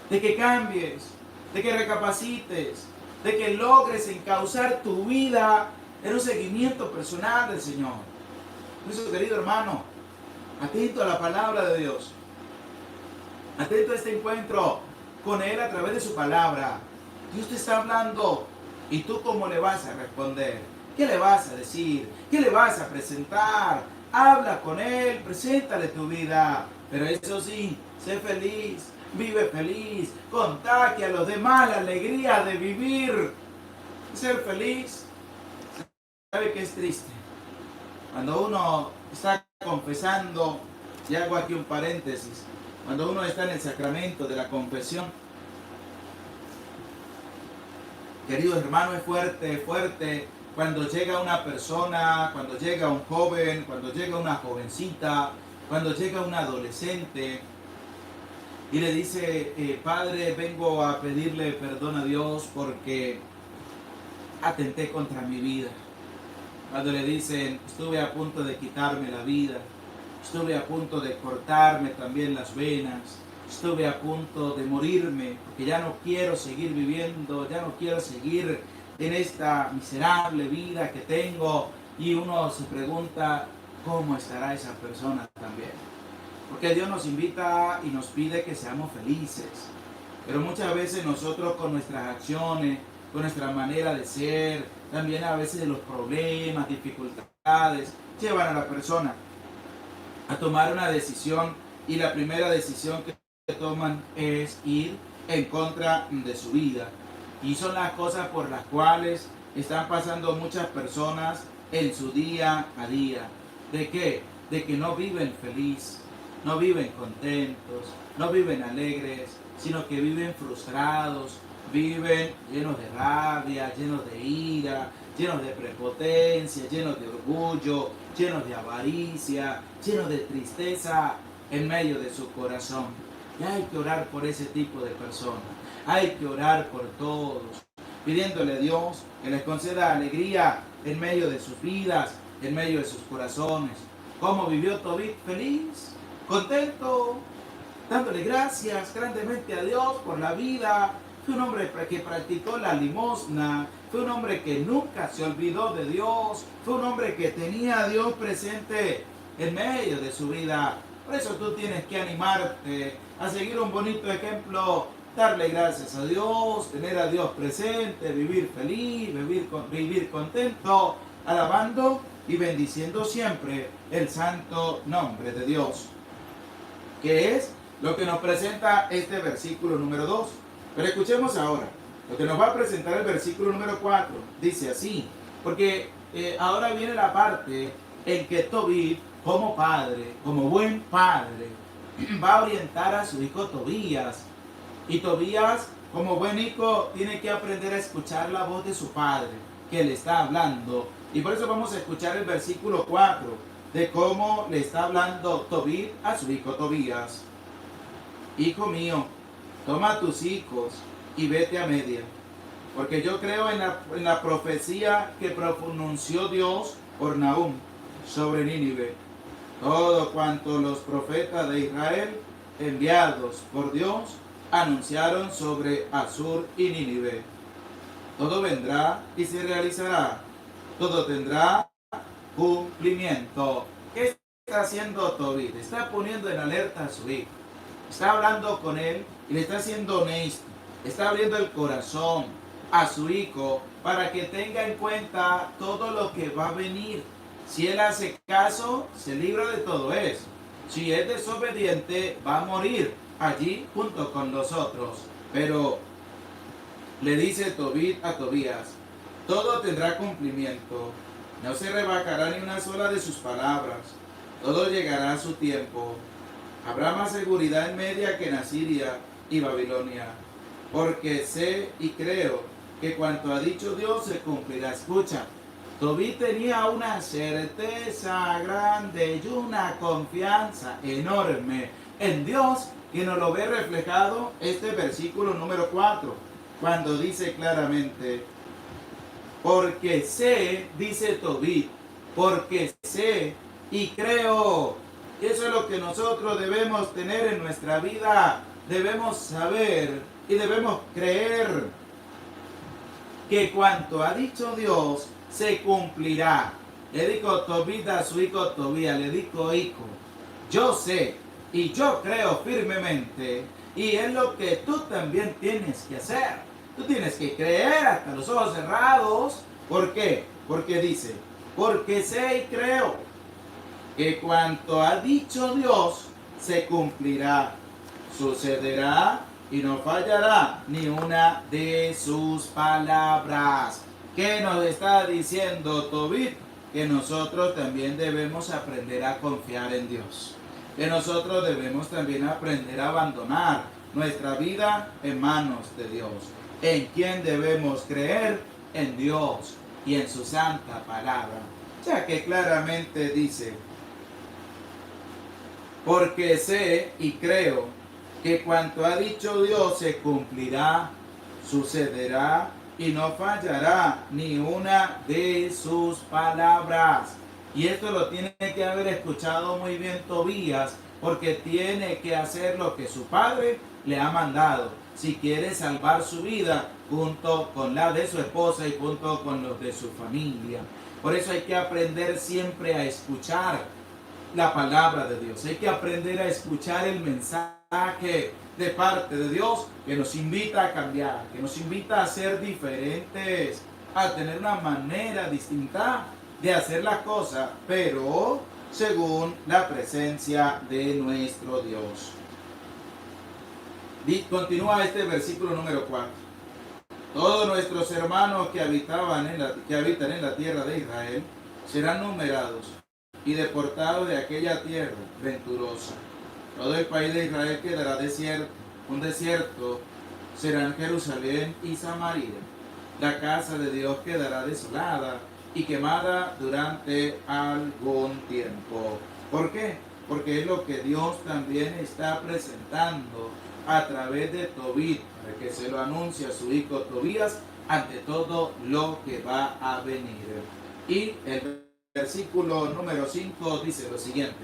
de que cambies, de que recapacites, de que logres encauzar tu vida en un seguimiento personal del Señor. Por eso, querido hermano, atento a la palabra de Dios, atento a este encuentro con Él a través de su palabra. Dios te está hablando y tú cómo le vas a responder, qué le vas a decir, qué le vas a presentar. Habla con Él, preséntale tu vida, pero eso sí, sé feliz, vive feliz, contagia a los demás la alegría de vivir, ser feliz. ¿Sabe qué es triste? Cuando uno está confesando, y hago aquí un paréntesis, cuando uno está en el sacramento de la confesión, queridos hermanos, es fuerte. Cuando llega una persona, cuando llega un joven, cuando llega una jovencita, cuando llega un adolescente, y le dice, Padre, vengo a pedirle perdón a Dios porque atenté contra mi vida. Cuando le dicen, estuve a punto de quitarme la vida, estuve a punto de cortarme también las venas, estuve a punto de morirme, porque ya no quiero seguir viviendo, ya no quiero seguir en esta miserable vida que tengo. Y uno se pregunta, ¿cómo estará esa persona también? Porque Dios nos invita y nos pide que seamos felices. Pero muchas veces nosotros con nuestras acciones, con nuestra manera de ser, también a veces los problemas, dificultades, llevan a la persona a tomar una decisión, y la primera decisión que toman es ir en contra de su vida. Y son las cosas por las cuales están pasando muchas personas en su día a día. ¿De qué? De que no viven feliz, no viven contentos, no viven alegres, sino que viven frustrados, viven llenos de rabia, llenos de ira, llenos de prepotencia, llenos de orgullo, llenos de avaricia, llenos de tristeza en medio de su corazón. Y hay que orar por ese tipo de personas. Hay que orar por todos, pidiéndole a Dios que les conceda alegría en medio de sus vidas, en medio de sus corazones. ¿Cómo vivió Tobit? Feliz, contento, dándole gracias grandemente a Dios por la vida. Fue un hombre que practicó la limosna, fue un hombre que nunca se olvidó de Dios, fue un hombre que tenía a Dios presente en medio de su vida. Por eso tú tienes que animarte a seguir un bonito ejemplo, darle gracias a Dios, tener a Dios presente, vivir feliz, vivir contento, alabando y bendiciendo siempre el santo nombre de Dios, que es lo que nos presenta este versículo número 2. Pero escuchemos ahora lo que nos va a presentar el versículo número 4. Dice así, porque ahora viene la parte en que Tobit, como padre, como buen padre, va a orientar a su hijo Tobías. Y Tobías, como buen hijo, tiene que aprender a escuchar la voz de su padre, que le está hablando. Y por eso vamos a escuchar el versículo 4, de cómo le está hablando Tobit a su hijo Tobías. Hijo mío, toma tus hijos y vete a Media, porque yo creo en la profecía que pronunció Dios por Nahum sobre Nínive. Todo cuanto los profetas de Israel, enviados por Dios, anunciaron sobre Asur y Nínive. Todo vendrá y se realizará. Todo tendrá cumplimiento. ¿Qué está haciendo Tobit? Está poniendo en alerta a su hijo. Está hablando con él y le está siendo honesto. Está abriendo el corazón a su hijo para que tenga en cuenta todo lo que va a venir. Si él hace caso, se libra de todo eso. Si es desobediente, va a morir allí junto con nosotros. Pero le dice Tobit a Tobías, todo tendrá cumplimiento. No se rebajará ni una sola de sus palabras. Todo llegará a su tiempo. Habrá más seguridad en Media que en Asiria y Babilonia. Porque sé y creo que cuanto ha dicho Dios se cumplirá. Escucha, Tobit tenía una certeza grande y una confianza enorme en Dios, que nos lo ve reflejado este versículo número 4, cuando dice claramente, porque sé, dice Tobit, porque sé y creo. Eso es lo que nosotros debemos tener en nuestra vida. Debemos saber y debemos creer que cuanto ha dicho Dios se cumplirá. Le dijo Tobit a su hijo Tobías, le dijo, hijo, yo sé y yo creo firmemente, y es lo que tú también tienes que hacer. Tú tienes que creer hasta los ojos cerrados. ¿Por qué? Porque dice, porque sé y creo que cuanto ha dicho Dios se cumplirá, sucederá y no fallará ni una de sus palabras. ¿Qué nos está diciendo Tobit? Que nosotros también debemos aprender a confiar en Dios. Que nosotros debemos también aprender a abandonar nuestra vida en manos de Dios. ¿En quién debemos creer? En Dios y en su santa palabra. Ya que claramente dice, porque sé y creo que cuanto ha dicho Dios se cumplirá, sucederá y no fallará ni una de sus palabras. Y esto lo tiene que haber escuchado muy bien Tobías, porque tiene que hacer lo que su padre le ha mandado, si quiere salvar su vida junto con la de su esposa y junto con los de su familia. Por eso hay que aprender siempre a escuchar la palabra de Dios. Hay que aprender a escuchar el mensaje de parte de Dios que nos invita a cambiar, que nos invita a ser diferentes, a tener una manera distinta de hacer las cosas, pero según la presencia de nuestro Dios. Continúa este versículo número 4. Todos nuestros hermanos que habitan en la tierra de Israel serán numerados y deportados de aquella tierra venturosa. Todo el país de Israel quedará desierto, un desierto serán Jerusalén y Samaria. La casa de Dios quedará desolada y quemada durante algún tiempo. ¿Por qué? Porque es lo que Dios también está presentando a través de Tobit, para que se lo anuncie a su hijo Tobías ante todo lo que va a venir. Y el versículo número 5 dice lo siguiente: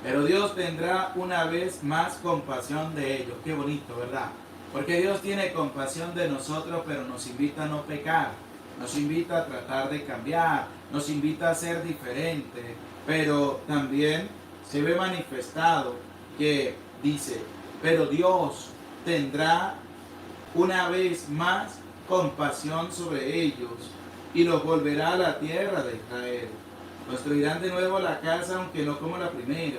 pero Dios tendrá una vez más compasión de ellos. Qué bonito, ¿verdad? Porque Dios tiene compasión de nosotros, pero nos invita a no pecar, nos invita a tratar de cambiar, nos invita a ser diferentes, pero también se ve manifestado que dice, pero Dios tendrá una vez más compasión sobre ellos y los volverá a la tierra de Israel. Construirán de nuevo la casa, aunque no como la primera,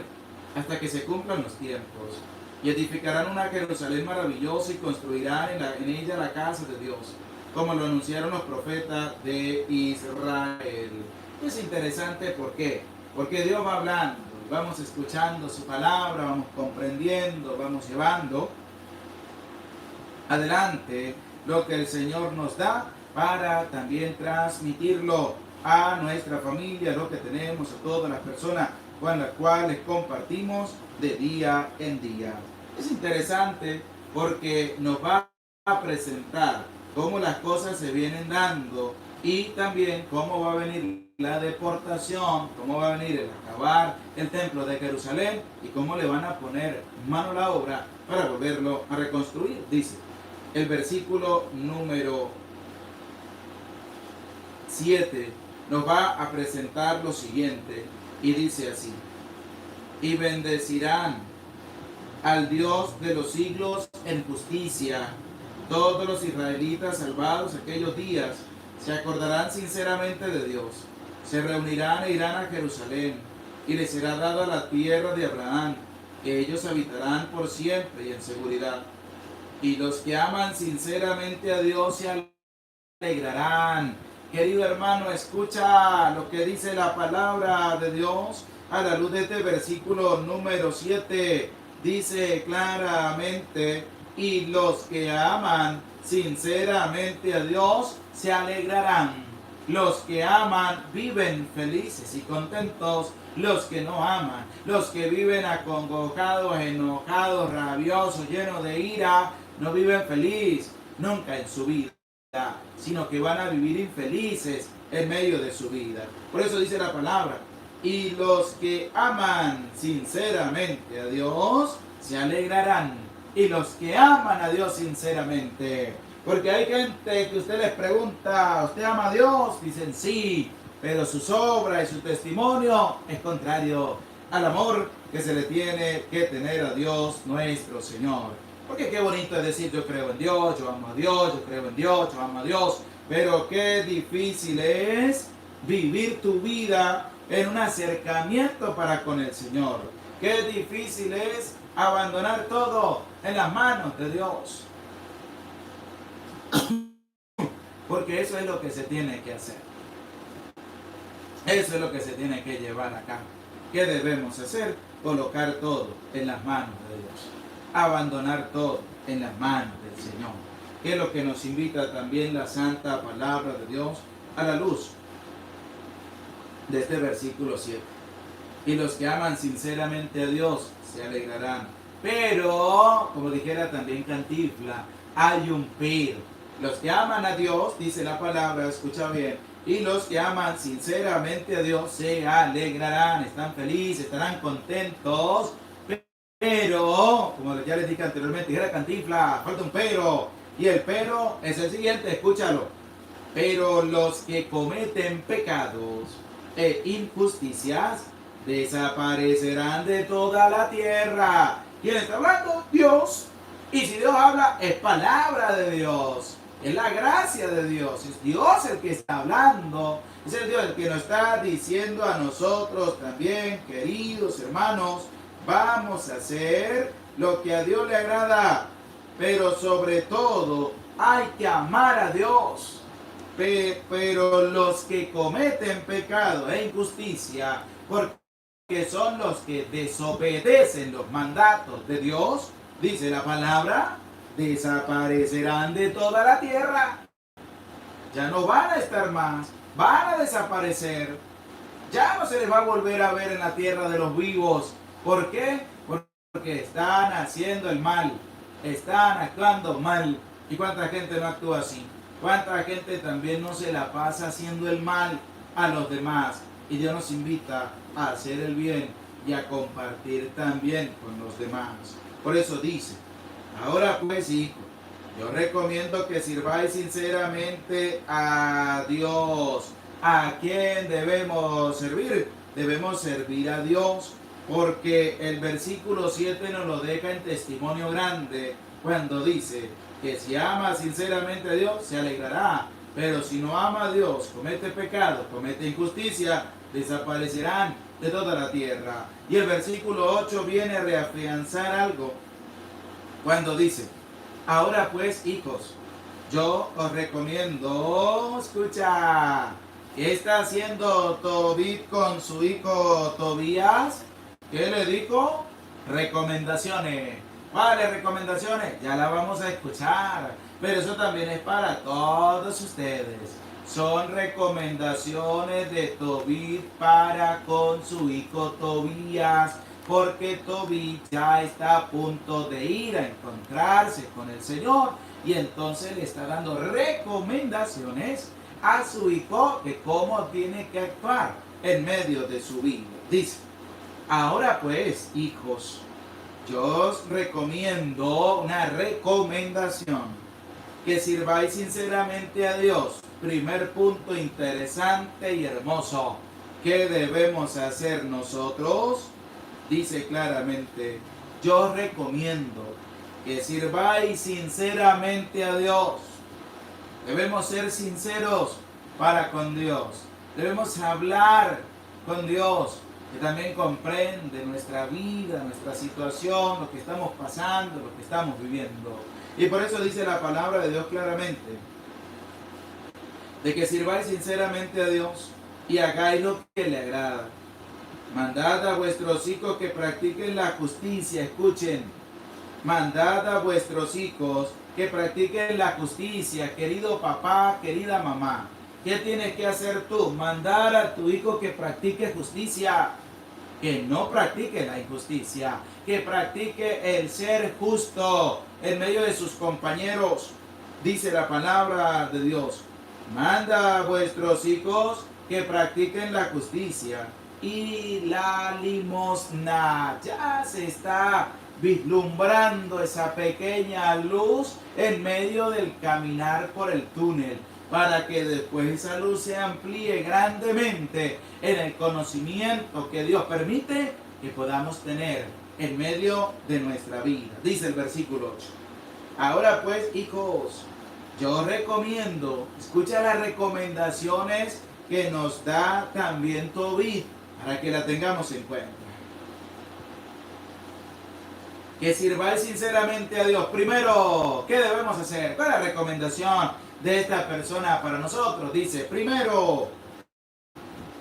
hasta que se cumplan los tiempos. Y edificarán una Jerusalén maravillosa y construirán en ella la casa de Dios, como lo anunciaron los profetas de Israel. Es interesante, ¿por qué? Porque Dios va hablando, vamos escuchando su palabra, vamos comprendiendo, vamos llevando adelante lo que el Señor nos da para también transmitirlo a nuestra familia, lo que tenemos, a todas las personas con las cuales compartimos de día en día. Es interesante porque nos va a presentar cómo las cosas se vienen dando y también cómo va a venir la deportación, cómo va a venir el acabar el templo de Jerusalén y cómo le van a poner mano a la obra para volverlo a reconstruir. Dice el versículo número 7 nos va a presentar lo siguiente y dice así: y bendecirán al Dios de los siglos en justicia. Todos los israelitas salvados aquellos días se acordarán sinceramente de Dios, se reunirán e irán a Jerusalén, y les será dada la tierra de Abraham, que ellos habitarán por siempre y en seguridad. Y los que aman sinceramente a Dios se alegrarán. Querido hermano, escucha lo que dice la palabra de Dios a la luz de este versículo número 7. Dice claramente, y los que aman sinceramente a Dios se alegrarán. Los que aman viven felices y contentos. Los que no aman, los que viven acongojados, enojados, rabiosos, llenos de ira, no viven feliz nunca en su vida, sino que van a vivir infelices en medio de su vida. Por eso dice la palabra, y los que aman sinceramente a Dios se alegrarán. Y los que aman a Dios sinceramente, porque hay gente que usted les pregunta, ¿usted ama a Dios? Dicen sí, pero sus obras y su testimonio es contrario al amor que se le tiene que tener a Dios nuestro Señor. Porque qué bonito es decir, yo creo en Dios, yo amo a Dios, yo creo en Dios, yo amo a Dios, pero qué difícil es vivir tu vida en un acercamiento para con el Señor. Qué difícil es abandonar todo en las manos de Dios. Porque eso es lo que se tiene que hacer. Eso es lo que se tiene que llevar a cabo. ¿Qué debemos hacer? Colocar todo en las manos de Dios. Abandonar todo en las manos del Señor. Que es lo que nos invita también la santa palabra de Dios a la luz de este versículo 7. Y los que aman sinceramente a Dios se alegrarán. Pero, como dijera también Cantinflas, hay un pero. Los que aman a Dios, dice la palabra, escucha bien, y los que aman sinceramente a Dios se alegrarán, están felices, estarán contentos. Pero, como ya les dije anteriormente, dijera Cantinflas, falta un pero. Y el pero es el siguiente, escúchalo. Pero los que cometen pecados e injusticias desaparecerán de toda la tierra. ¿Quién está hablando? Dios. Y si Dios habla, es palabra de Dios. Es la gracia de Dios. Es Dios el que está hablando. Es el Dios el que nos está diciendo a nosotros también, queridos hermanos, vamos a hacer lo que a Dios le agrada. Pero sobre todo, hay que amar a Dios. Pero los que cometen pecado e injusticia, porque son los que desobedecen los mandatos de Dios, dice la palabra, desaparecerán de toda la tierra. Ya no van a estar más, van a desaparecer. Ya no se les va a volver a ver en la tierra de los vivos. ¿Por qué? Porque están haciendo el mal, están actuando mal. ¿Y cuánta gente no actúa así? ¿Cuánta gente también no se la pasa haciendo el mal a los demás? Y Dios nos invita a hacer el bien y a compartir también con los demás. Por eso dice, ahora pues hijo, yo recomiendo que sirváis sinceramente a Dios. ¿A quién debemos servir? Debemos servir a Dios, porque el versículo 7 nos lo deja en testimonio grande cuando dice que si ama sinceramente a Dios se alegrará, pero si no ama a Dios, comete pecado, comete injusticia, desaparecerán de toda la tierra. Y el versículo 8 viene a reafianzar algo cuando dice, ahora pues hijos, yo os recomiendo, escucha, ¿qué está haciendo Tobit con su hijo Tobías? ¿Qué le dijo? Recomendaciones. ¿Cuáles recomendaciones? Ya la vamos a escuchar. Pero eso también es para todos ustedes. Son recomendaciones de Tobit para con su hijo Tobías. Porque Tobit ya está a punto de ir a encontrarse con el Señor. Y entonces le está dando recomendaciones a su hijo de cómo tiene que actuar en medio de su vida. Dice, ahora pues, hijos, yo os recomiendo una recomendación, que sirváis sinceramente a Dios. Primer punto interesante y hermoso. ¿Qué debemos hacer nosotros? Dice claramente, yo os recomiendo que sirváis sinceramente a Dios. Debemos ser sinceros para con Dios. Debemos hablar con Dios, que también comprende nuestra vida, nuestra situación, lo que estamos pasando, lo que estamos viviendo. Y por eso dice la palabra de Dios claramente, de que sirváis sinceramente a Dios y hagáis lo que le agrada. Mandad a vuestros hijos que practiquen la justicia, escuchen. Mandad a vuestros hijos que practiquen la justicia, querido papá, querida mamá. ¿Qué tienes que hacer tú? Mandar a tu hijo que practique justicia, que no practique la injusticia, que practique el ser justo en medio de sus compañeros. Dice la palabra de Dios, manda a vuestros hijos que practiquen la justicia y la limosna. Ya se está vislumbrando esa pequeña luz en medio del caminar por el túnel, para que después esa luz se amplíe grandemente en el conocimiento que Dios permite que podamos tener en medio de nuestra vida. Dice el versículo 8. Ahora pues, hijos, yo recomiendo, escucha las recomendaciones que nos da también Tobit, para que la tengamos en cuenta. Que sirváis sinceramente a Dios. Primero, ¿qué debemos hacer? ¿Cuál es la recomendación de esta persona para nosotros? Dice, primero,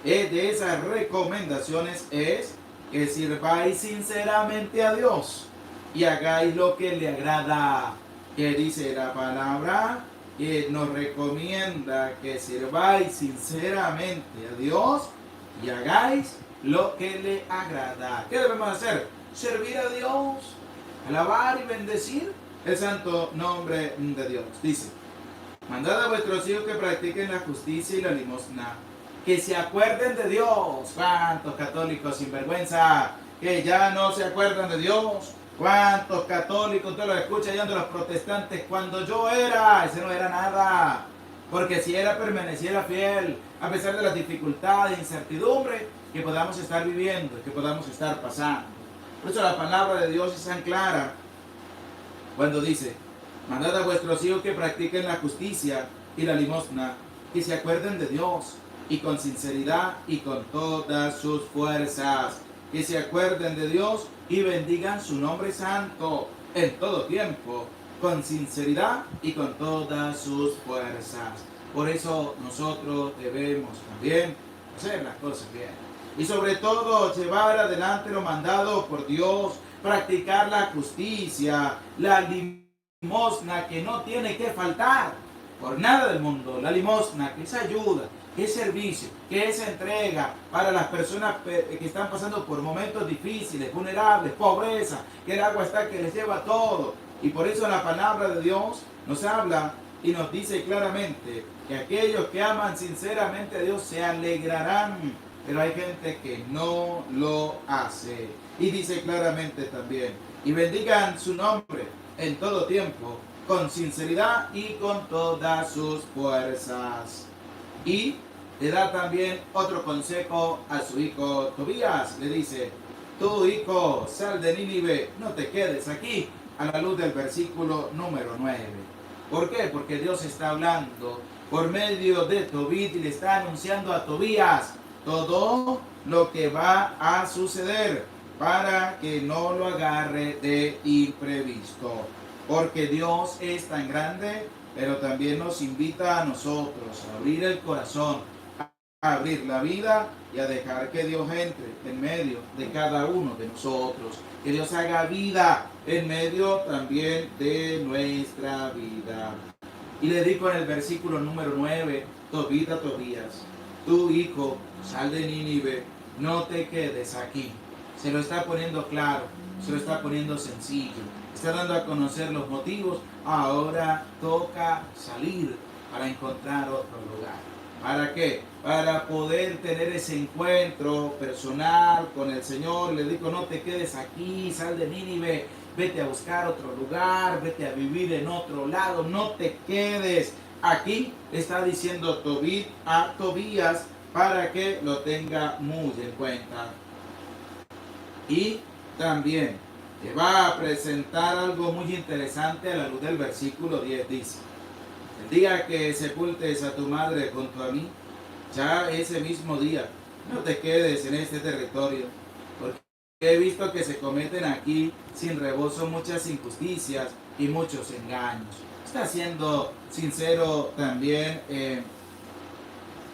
de esas recomendaciones es que sirváis sinceramente a Dios y hagáis lo que le agrada. Que dice la palabra, que nos recomienda que sirváis sinceramente a Dios y hagáis lo que le agrada. ¿Qué debemos hacer? Servir a Dios. alabar y bendecir el santo nombre de Dios. Dice, mandad a vuestros hijos que practiquen la justicia y la limosna, que se acuerden de Dios. ¿Cuántos católicos sinvergüenza que ya no se acuerdan de Dios? ¿Cuántos católicos, usted lo escucha yendo a los protestantes? Cuando yo era, ese no era nada. Porque si era, permaneciera fiel, a pesar de las dificultades e incertidumbre que podamos estar viviendo, que podamos estar pasando. Por eso la palabra de Dios es tan clara cuando dice, mandad a vuestros hijos que practiquen la justicia y la limosna, que se acuerden de Dios, y con sinceridad y con todas sus fuerzas, que se acuerden de Dios y bendigan su nombre santo en todo tiempo, con sinceridad y con todas sus fuerzas. Por eso nosotros debemos también hacer las cosas bien. Y sobre todo llevar adelante lo mandado por Dios, practicar la justicia, la limosna que no tiene que faltar por nada del mundo. La limosna que es ayuda, que es servicio, que es entrega para las personas que están pasando por momentos difíciles, vulnerables, pobreza, que el agua está que les lleva todo. Y por eso la palabra de Dios nos habla y nos dice claramente que aquellos que aman sinceramente a Dios se alegrarán, pero hay gente que no lo hace. Y dice claramente también, y bendigan su nombre en todo tiempo, con sinceridad y con todas sus fuerzas. Y le da también otro consejo a su hijo Tobías. Le dice, tu hijo, sal de Nínive, no te quedes aquí, a la luz del versículo número 9. ¿Por qué? Porque Dios está hablando por medio de Tobit y le está anunciando a Tobías todo lo que va a suceder para que no lo agarre de imprevisto. Porque Dios es tan grande, pero también nos invita a nosotros a abrir el corazón, a abrir la vida y a dejar que Dios entre en medio de cada uno de nosotros. Que Dios haga vida en medio también de nuestra vida. Y le dijo en el versículo número 9, Tobit a Tobías, tu hijo, sal de Nínive, no te quedes aquí. Se lo está poniendo claro, se lo está poniendo sencillo, está dando a conocer los motivos. Ahora toca salir para encontrar otro lugar. ¿Para qué? Para poder tener ese encuentro personal con el Señor. Le digo, no te quedes aquí, sal de Nínive, vete a buscar otro lugar, vete a vivir en otro lado, no te quedes aquí. Está diciendo Tobit a Tobías para que lo tenga muy en cuenta. Y también te va a presentar algo muy interesante a la luz del versículo 10. Dice, el día que sepultes a tu madre junto a mí, ya ese mismo día, no te quedes en este territorio, porque he visto que se cometen aquí sin rebozo muchas injusticias y muchos engaños. Está siendo sincero también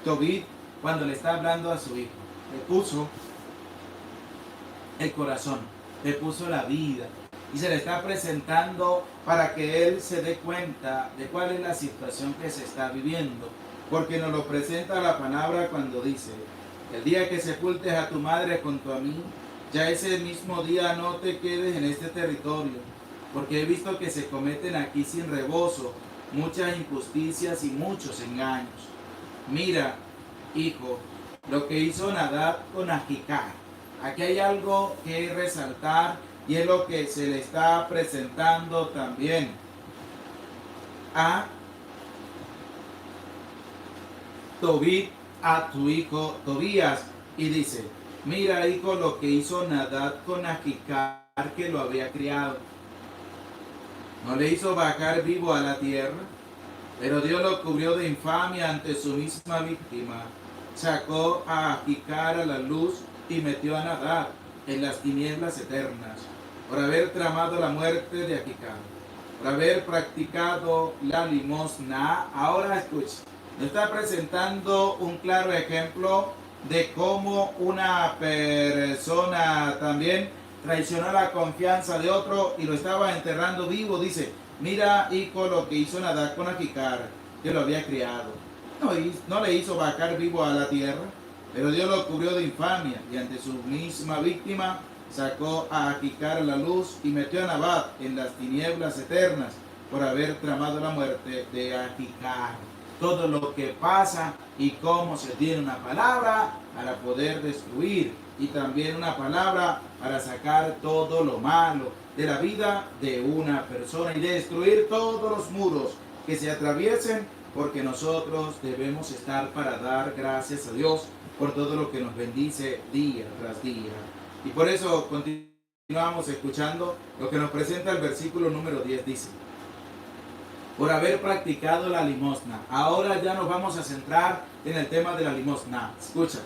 Tobit cuando le está hablando a su hijo. Le puso el corazón, le puso la vida y se le está presentando para que él se dé cuenta de cuál es la situación que se está viviendo, porque nos lo presenta la palabra cuando dice, el día que sepultes a tu madre junto a mí, ya ese mismo día no te quedes en este territorio, porque he visto que se cometen aquí sin rebozo muchas injusticias y muchos engaños. Mira, hijo, lo que hizo Nadab con Ahicar. Aquí hay algo que resaltar y es lo que se le está presentando también a Tobit, a tu hijo Tobías. Y dice, mira, hijo, lo que hizo Nadab con Ahicar, que lo había criado. No le hizo bajar vivo a la tierra, pero Dios lo cubrió de infamia ante su misma víctima. Sacó a Ahicar a la luz y metió a Nadab en las tinieblas eternas, por haber tramado la muerte de Ahicar, por haber practicado la limosna. Ahora escucha, nos está presentando un claro ejemplo de cómo una persona también traicionó la confianza de otro y lo estaba enterrando vivo. Dice, mira, hijo, lo que hizo Nadab con Ahicar, que lo había criado. No le hizo bajar vivo a la tierra, pero Dios lo cubrió de infamia y ante su misma víctima sacó a Ahicar a la luz y metió a Nabat en las tinieblas eternas por haber tramado la muerte de Ahicar. Todo lo que pasa y cómo se tiene una palabra para poder destruir y también una palabra para sacar todo lo malo de la vida de una persona y destruir todos los muros que se atraviesen, porque nosotros debemos estar para dar gracias a Dios por todo lo que nos bendice día tras día. Y por eso continuamos escuchando lo que nos presenta el versículo número 10. Dice: por haber practicado la limosna. Ahora ya nos vamos a centrar en el tema de la limosna. Escucha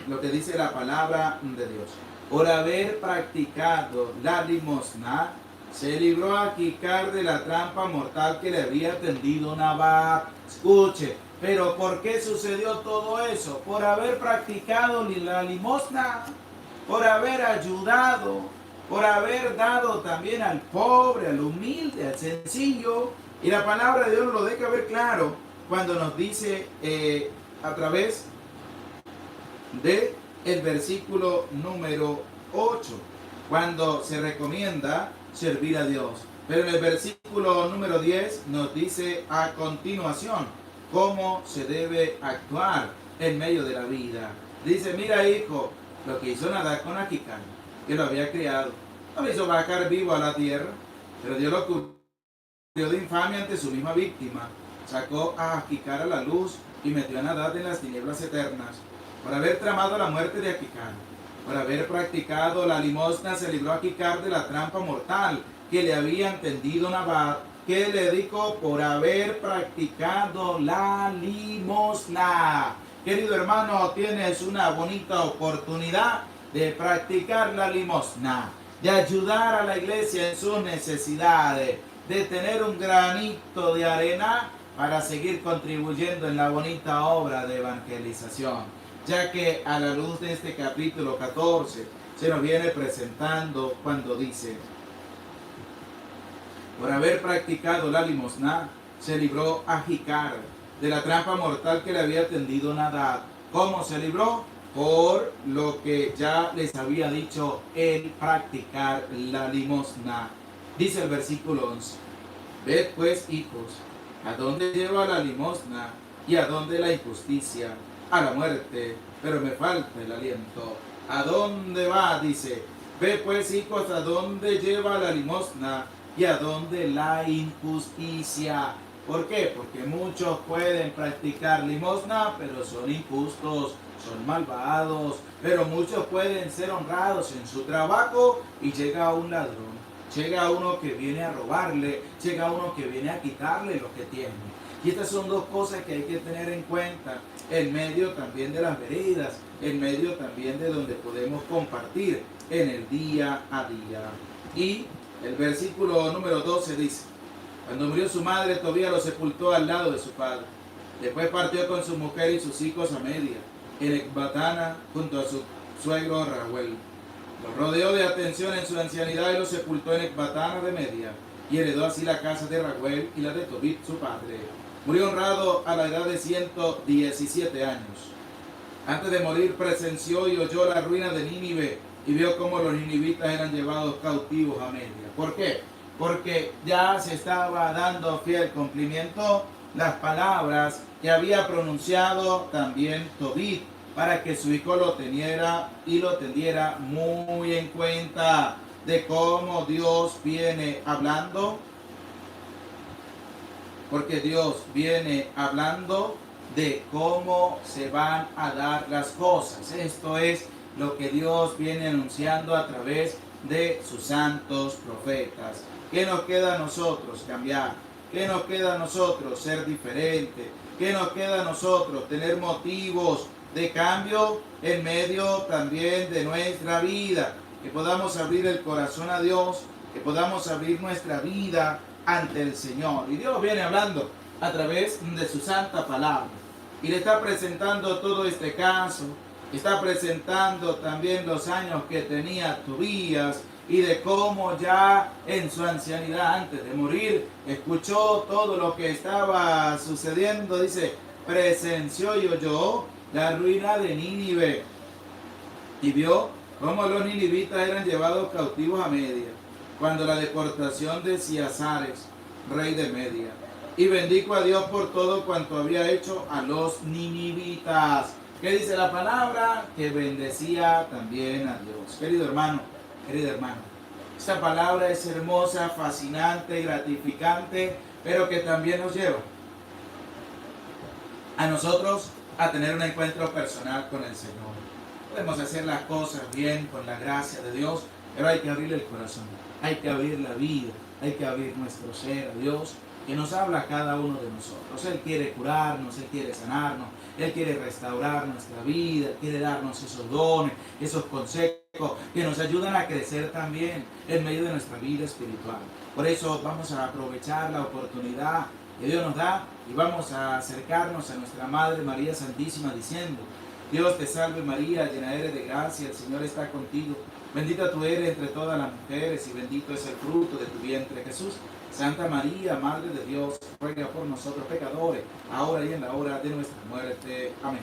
lo que dice la palabra de Dios. Por haber practicado la limosna, se libró a Ahicar de la trampa mortal que le había tendido Nabat. Escuche, pero ¿por qué sucedió todo eso? Por haber practicado la limosna, por haber ayudado, por haber dado también al pobre, al humilde, al sencillo. Y la palabra de Dios nos lo deja ver claro cuando nos dice a través de el versículo número 8, cuando se recomienda servir a Dios. Pero en el versículo número 10 nos dice a continuación cómo se debe actuar en medio de la vida. Dice: mira, hijo, lo que hizo Nabat con Ahicar, que lo había criado, no lo hizo bajar vivo a la tierra, pero Dios lo cubrió de infamia ante su misma víctima. Sacó a Ahicar a la luz y metió a Nabat en las tinieblas eternas. Por haber tramado la muerte de Ahicar, por haber practicado la limosna, se libró a Ahicar de la trampa mortal que le habían tendido Nabat. ¿Qué le dijo? Por haber practicado la limosna. Querido hermano, tienes una bonita oportunidad de practicar la limosna, de ayudar a la iglesia en sus necesidades, de tener un granito de arena para seguir contribuyendo en la bonita obra de evangelización. Ya que a la luz de este capítulo 14 se nos viene presentando cuando dice: por haber practicado la limosna, se libró a Ahicar de la trampa mortal que le había tendido Nabat. ¿Cómo se libró? Por lo que ya les había dicho, el practicar la limosna. Dice el versículo 11: ved pues, hijos, a dónde lleva la limosna y a dónde la injusticia, a la muerte, pero me falta el aliento. ¿A dónde va? Dice: ve pues, hijos, a dónde lleva la limosna y a dónde la injusticia. ¿Por qué? Porque muchos pueden practicar limosna, pero son injustos, son malvados. Pero muchos pueden ser honrados en su trabajo y llega un ladrón, llega uno que viene a robarle, llega uno que viene a quitarle lo que tiene. Y estas son dos cosas que hay que tener en cuenta en medio también de las veredas, en medio también de donde podemos compartir en el día a día. Y el versículo número 12 dice: cuando murió su madre, Tobías lo sepultó al lado de su padre. Después partió con su mujer y sus hijos a Media, en Ecbatana, junto a su suegro Raguel. Lo rodeó de atención en su ancianidad y lo sepultó en Ecbatana de Media, y heredó así la casa de Raguel y la de Tobit su padre. Murió honrado a la edad de 117 años. Antes de morir presenció y oyó la ruina de Nínive y vio cómo los ninivitas eran llevados cautivos a Media. ¿Por qué? Porque ya se estaba dando fiel cumplimiento las palabras que había pronunciado también Tobit, para que su hijo lo teniera y lo tendiera muy en cuenta de cómo Dios viene hablando. Porque Dios viene hablando de cómo se van a dar las cosas. Esto es lo que Dios viene anunciando a través de sus santos profetas. ¿Qué nos queda a nosotros? Cambiar. ¿Qué nos queda a nosotros? Ser diferente. ¿Qué nos queda a nosotros? Tener motivos de cambio en medio también de nuestra vida. Que podamos abrir el corazón a Dios, que podamos abrir nuestra vida ante el Señor. Y Dios viene hablando a través de su santa palabra. Y le está presentando todo este caso. Está presentando también los años que tenía Tobías y de cómo ya en su ancianidad, antes de morir, escuchó todo lo que estaba sucediendo. Dice: presenció y oyó la ruina de Nínive y vio Cómo los ninivitas eran llevados cautivos a Media, cuando la deportación de Ciasares, rey de Media. Y bendijo a Dios por todo cuanto había hecho a los ninivitas. ¿Qué dice la palabra? Que bendecía también a Dios. Querido hermano, querido hermano, esta palabra es hermosa, fascinante, gratificante, pero que también nos lleva a nosotros a tener un encuentro personal con el Señor. Podemos hacer las cosas bien con la gracia de Dios, pero hay que abrir el corazón, hay que abrir la vida, hay que abrir nuestro ser a Dios, que nos habla a cada uno de nosotros. Él quiere curarnos, Él quiere sanarnos, Él quiere restaurar nuestra vida, Él quiere darnos esos dones, esos consejos que nos ayudan a crecer también en medio de nuestra vida espiritual. Por eso vamos a aprovechar la oportunidad que Dios nos da y vamos a acercarnos a nuestra Madre María Santísima diciendo: Dios te salve María, llena eres de gracia, el Señor está contigo. Bendita tú eres entre todas las mujeres y bendito es el fruto de tu vientre Jesús. Santa María, Madre de Dios, ruega por nosotros pecadores, ahora y en la hora de nuestra muerte. Amén.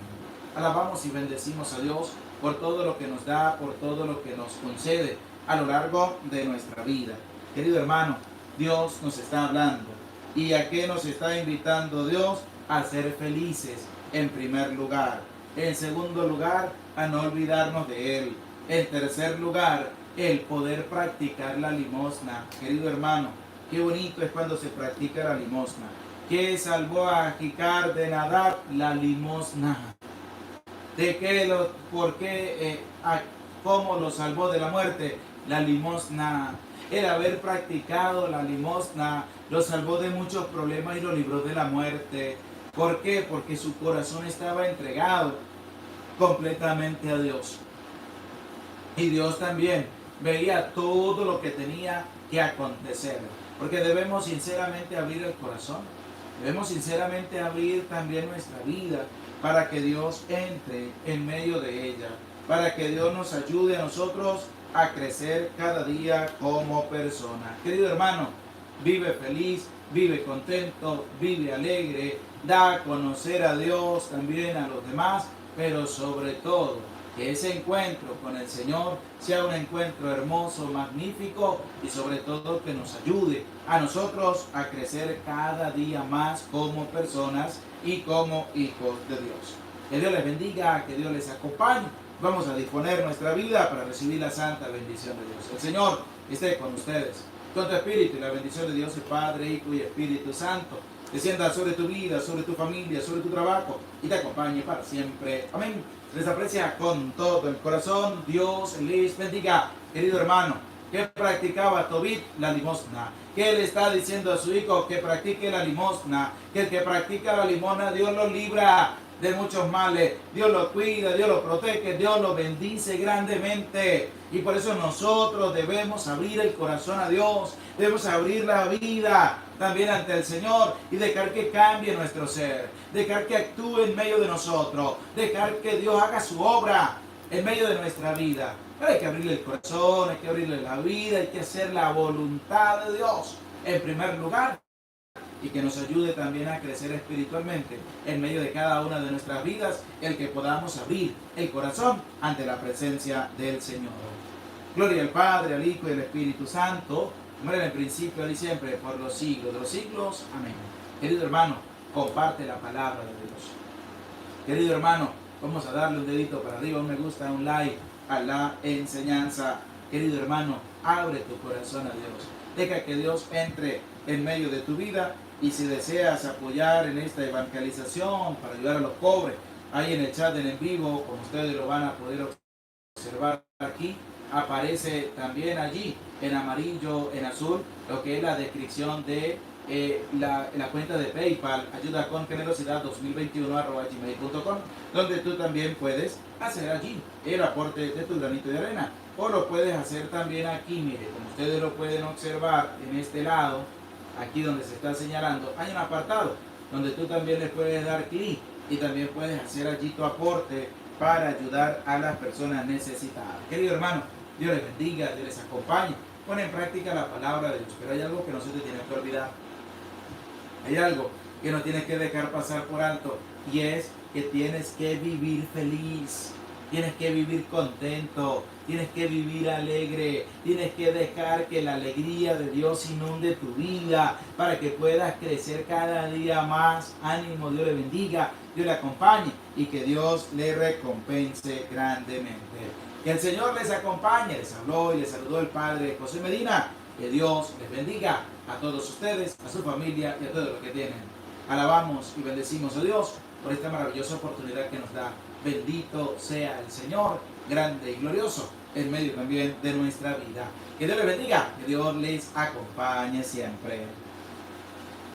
Alabamos y bendecimos a Dios por todo lo que nos da, por todo lo que nos concede a lo largo de nuestra vida. Querido hermano, Dios nos está hablando. ¿Y a qué nos está invitando Dios? A ser felices en primer lugar. En segundo lugar, a no olvidarnos de Él. En tercer lugar, el poder practicar la limosna. Querido hermano, qué bonito es cuando se practica la limosna. ¿Qué salvó a Jicar de Nadab? La limosna. ¿De qué? ¿Por qué? ¿Cómo lo salvó de la muerte? La limosna. El haber practicado la limosna lo salvó de muchos problemas y lo libró de la muerte. ¿Por qué? Porque su corazón estaba entregado completamente a Dios. Y Dios también veía todo lo que tenía que acontecer. Porque debemos sinceramente abrir el corazón. Debemos sinceramente abrir también nuestra vida para que Dios entre en medio de ella. Para que Dios nos ayude a nosotros a crecer cada día como persona. Querido hermano, vive feliz, vive contento, vive alegre, da a conocer a Dios también a los demás, pero sobre todo que ese encuentro con el Señor sea un encuentro hermoso, magnífico y sobre todo que nos ayude a nosotros a crecer cada día más como personas y como hijos de Dios. Que Dios les bendiga, que Dios les acompañe. Vamos a disponer nuestra vida para recibir la santa bendición de Dios. El Señor esté con ustedes, con tu espíritu, y la bendición de Dios, el Padre, Hijo y Espíritu Santo descienda sobre tu vida, sobre tu familia, sobre tu trabajo y te acompañe para siempre. Amén. Les aprecia con todo el corazón. Dios les bendiga. Querido hermano, que practicaba Tobit la limosna. ¿Qué le está diciendo a su hijo? Que practique la limosna. Que el que practica la limosna, Dios lo libra de muchos males. Dios lo cuida, Dios lo protege, Dios lo bendice grandemente. Y por eso nosotros debemos abrir el corazón a Dios. Debemos abrir la vida también ante el Señor y dejar que cambie nuestro ser. Dejar que actúe en medio de nosotros. Dejar que Dios haga su obra en medio de nuestra vida. Pero hay que abrirle el corazón, hay que abrirle la vida, hay que hacer la voluntad de Dios en primer lugar. Y que nos ayude también a crecer espiritualmente en medio de cada una de nuestras vidas, el que podamos abrir el corazón ante la presencia del Señor. Gloria al Padre, al Hijo y al Espíritu Santo, como era en el principio, ahora y siempre, por los siglos de los siglos. Amén. Querido hermano, comparte la palabra de Dios. Querido hermano, vamos a darle un dedito para arriba, un me gusta, un like a la enseñanza. Querido hermano, abre tu corazón a Dios. Deja que Dios entre en medio de tu vida. Y si deseas apoyar en esta evangelización para ayudar a los pobres, ahí en el chat en vivo, como ustedes lo van a poder observar aquí, aparece también allí en amarillo, en azul, lo que es la descripción de la cuenta de PayPal, ayudacongenerosidad2021@gmail.com, donde tú también puedes hacer allí el aporte de tu granito de arena. O lo puedes hacer también aquí, mire, como ustedes lo pueden observar en este lado, aquí donde se está señalando, hay un apartado donde tú también le puedes dar clic y también puedes hacer allí tu aporte para ayudar a las personas necesitadas. Querido hermano, Dios les bendiga, Dios les acompañe. Pon en práctica la palabra de Dios, pero hay algo que no se te tiene que olvidar. Hay algo que no tienes que dejar pasar por alto y es que tienes que vivir feliz. tienes que vivir contento, tienes que vivir alegre, tienes que dejar que la alegría de Dios inunde tu vida para que puedas crecer cada día más. Ánimo, Dios le bendiga, Dios le acompañe y que Dios le recompense grandemente. Que el Señor les acompañe. Les habló y les saludó el Padre José Medina. Que Dios les bendiga a todos ustedes, a su familia y a todos los que tienen. Alabamos y bendecimos a Dios por esta maravillosa oportunidad que nos da. Bendito sea el Señor, grande y glorioso, en medio también de nuestra vida. Que Dios les bendiga, que Dios les acompañe siempre.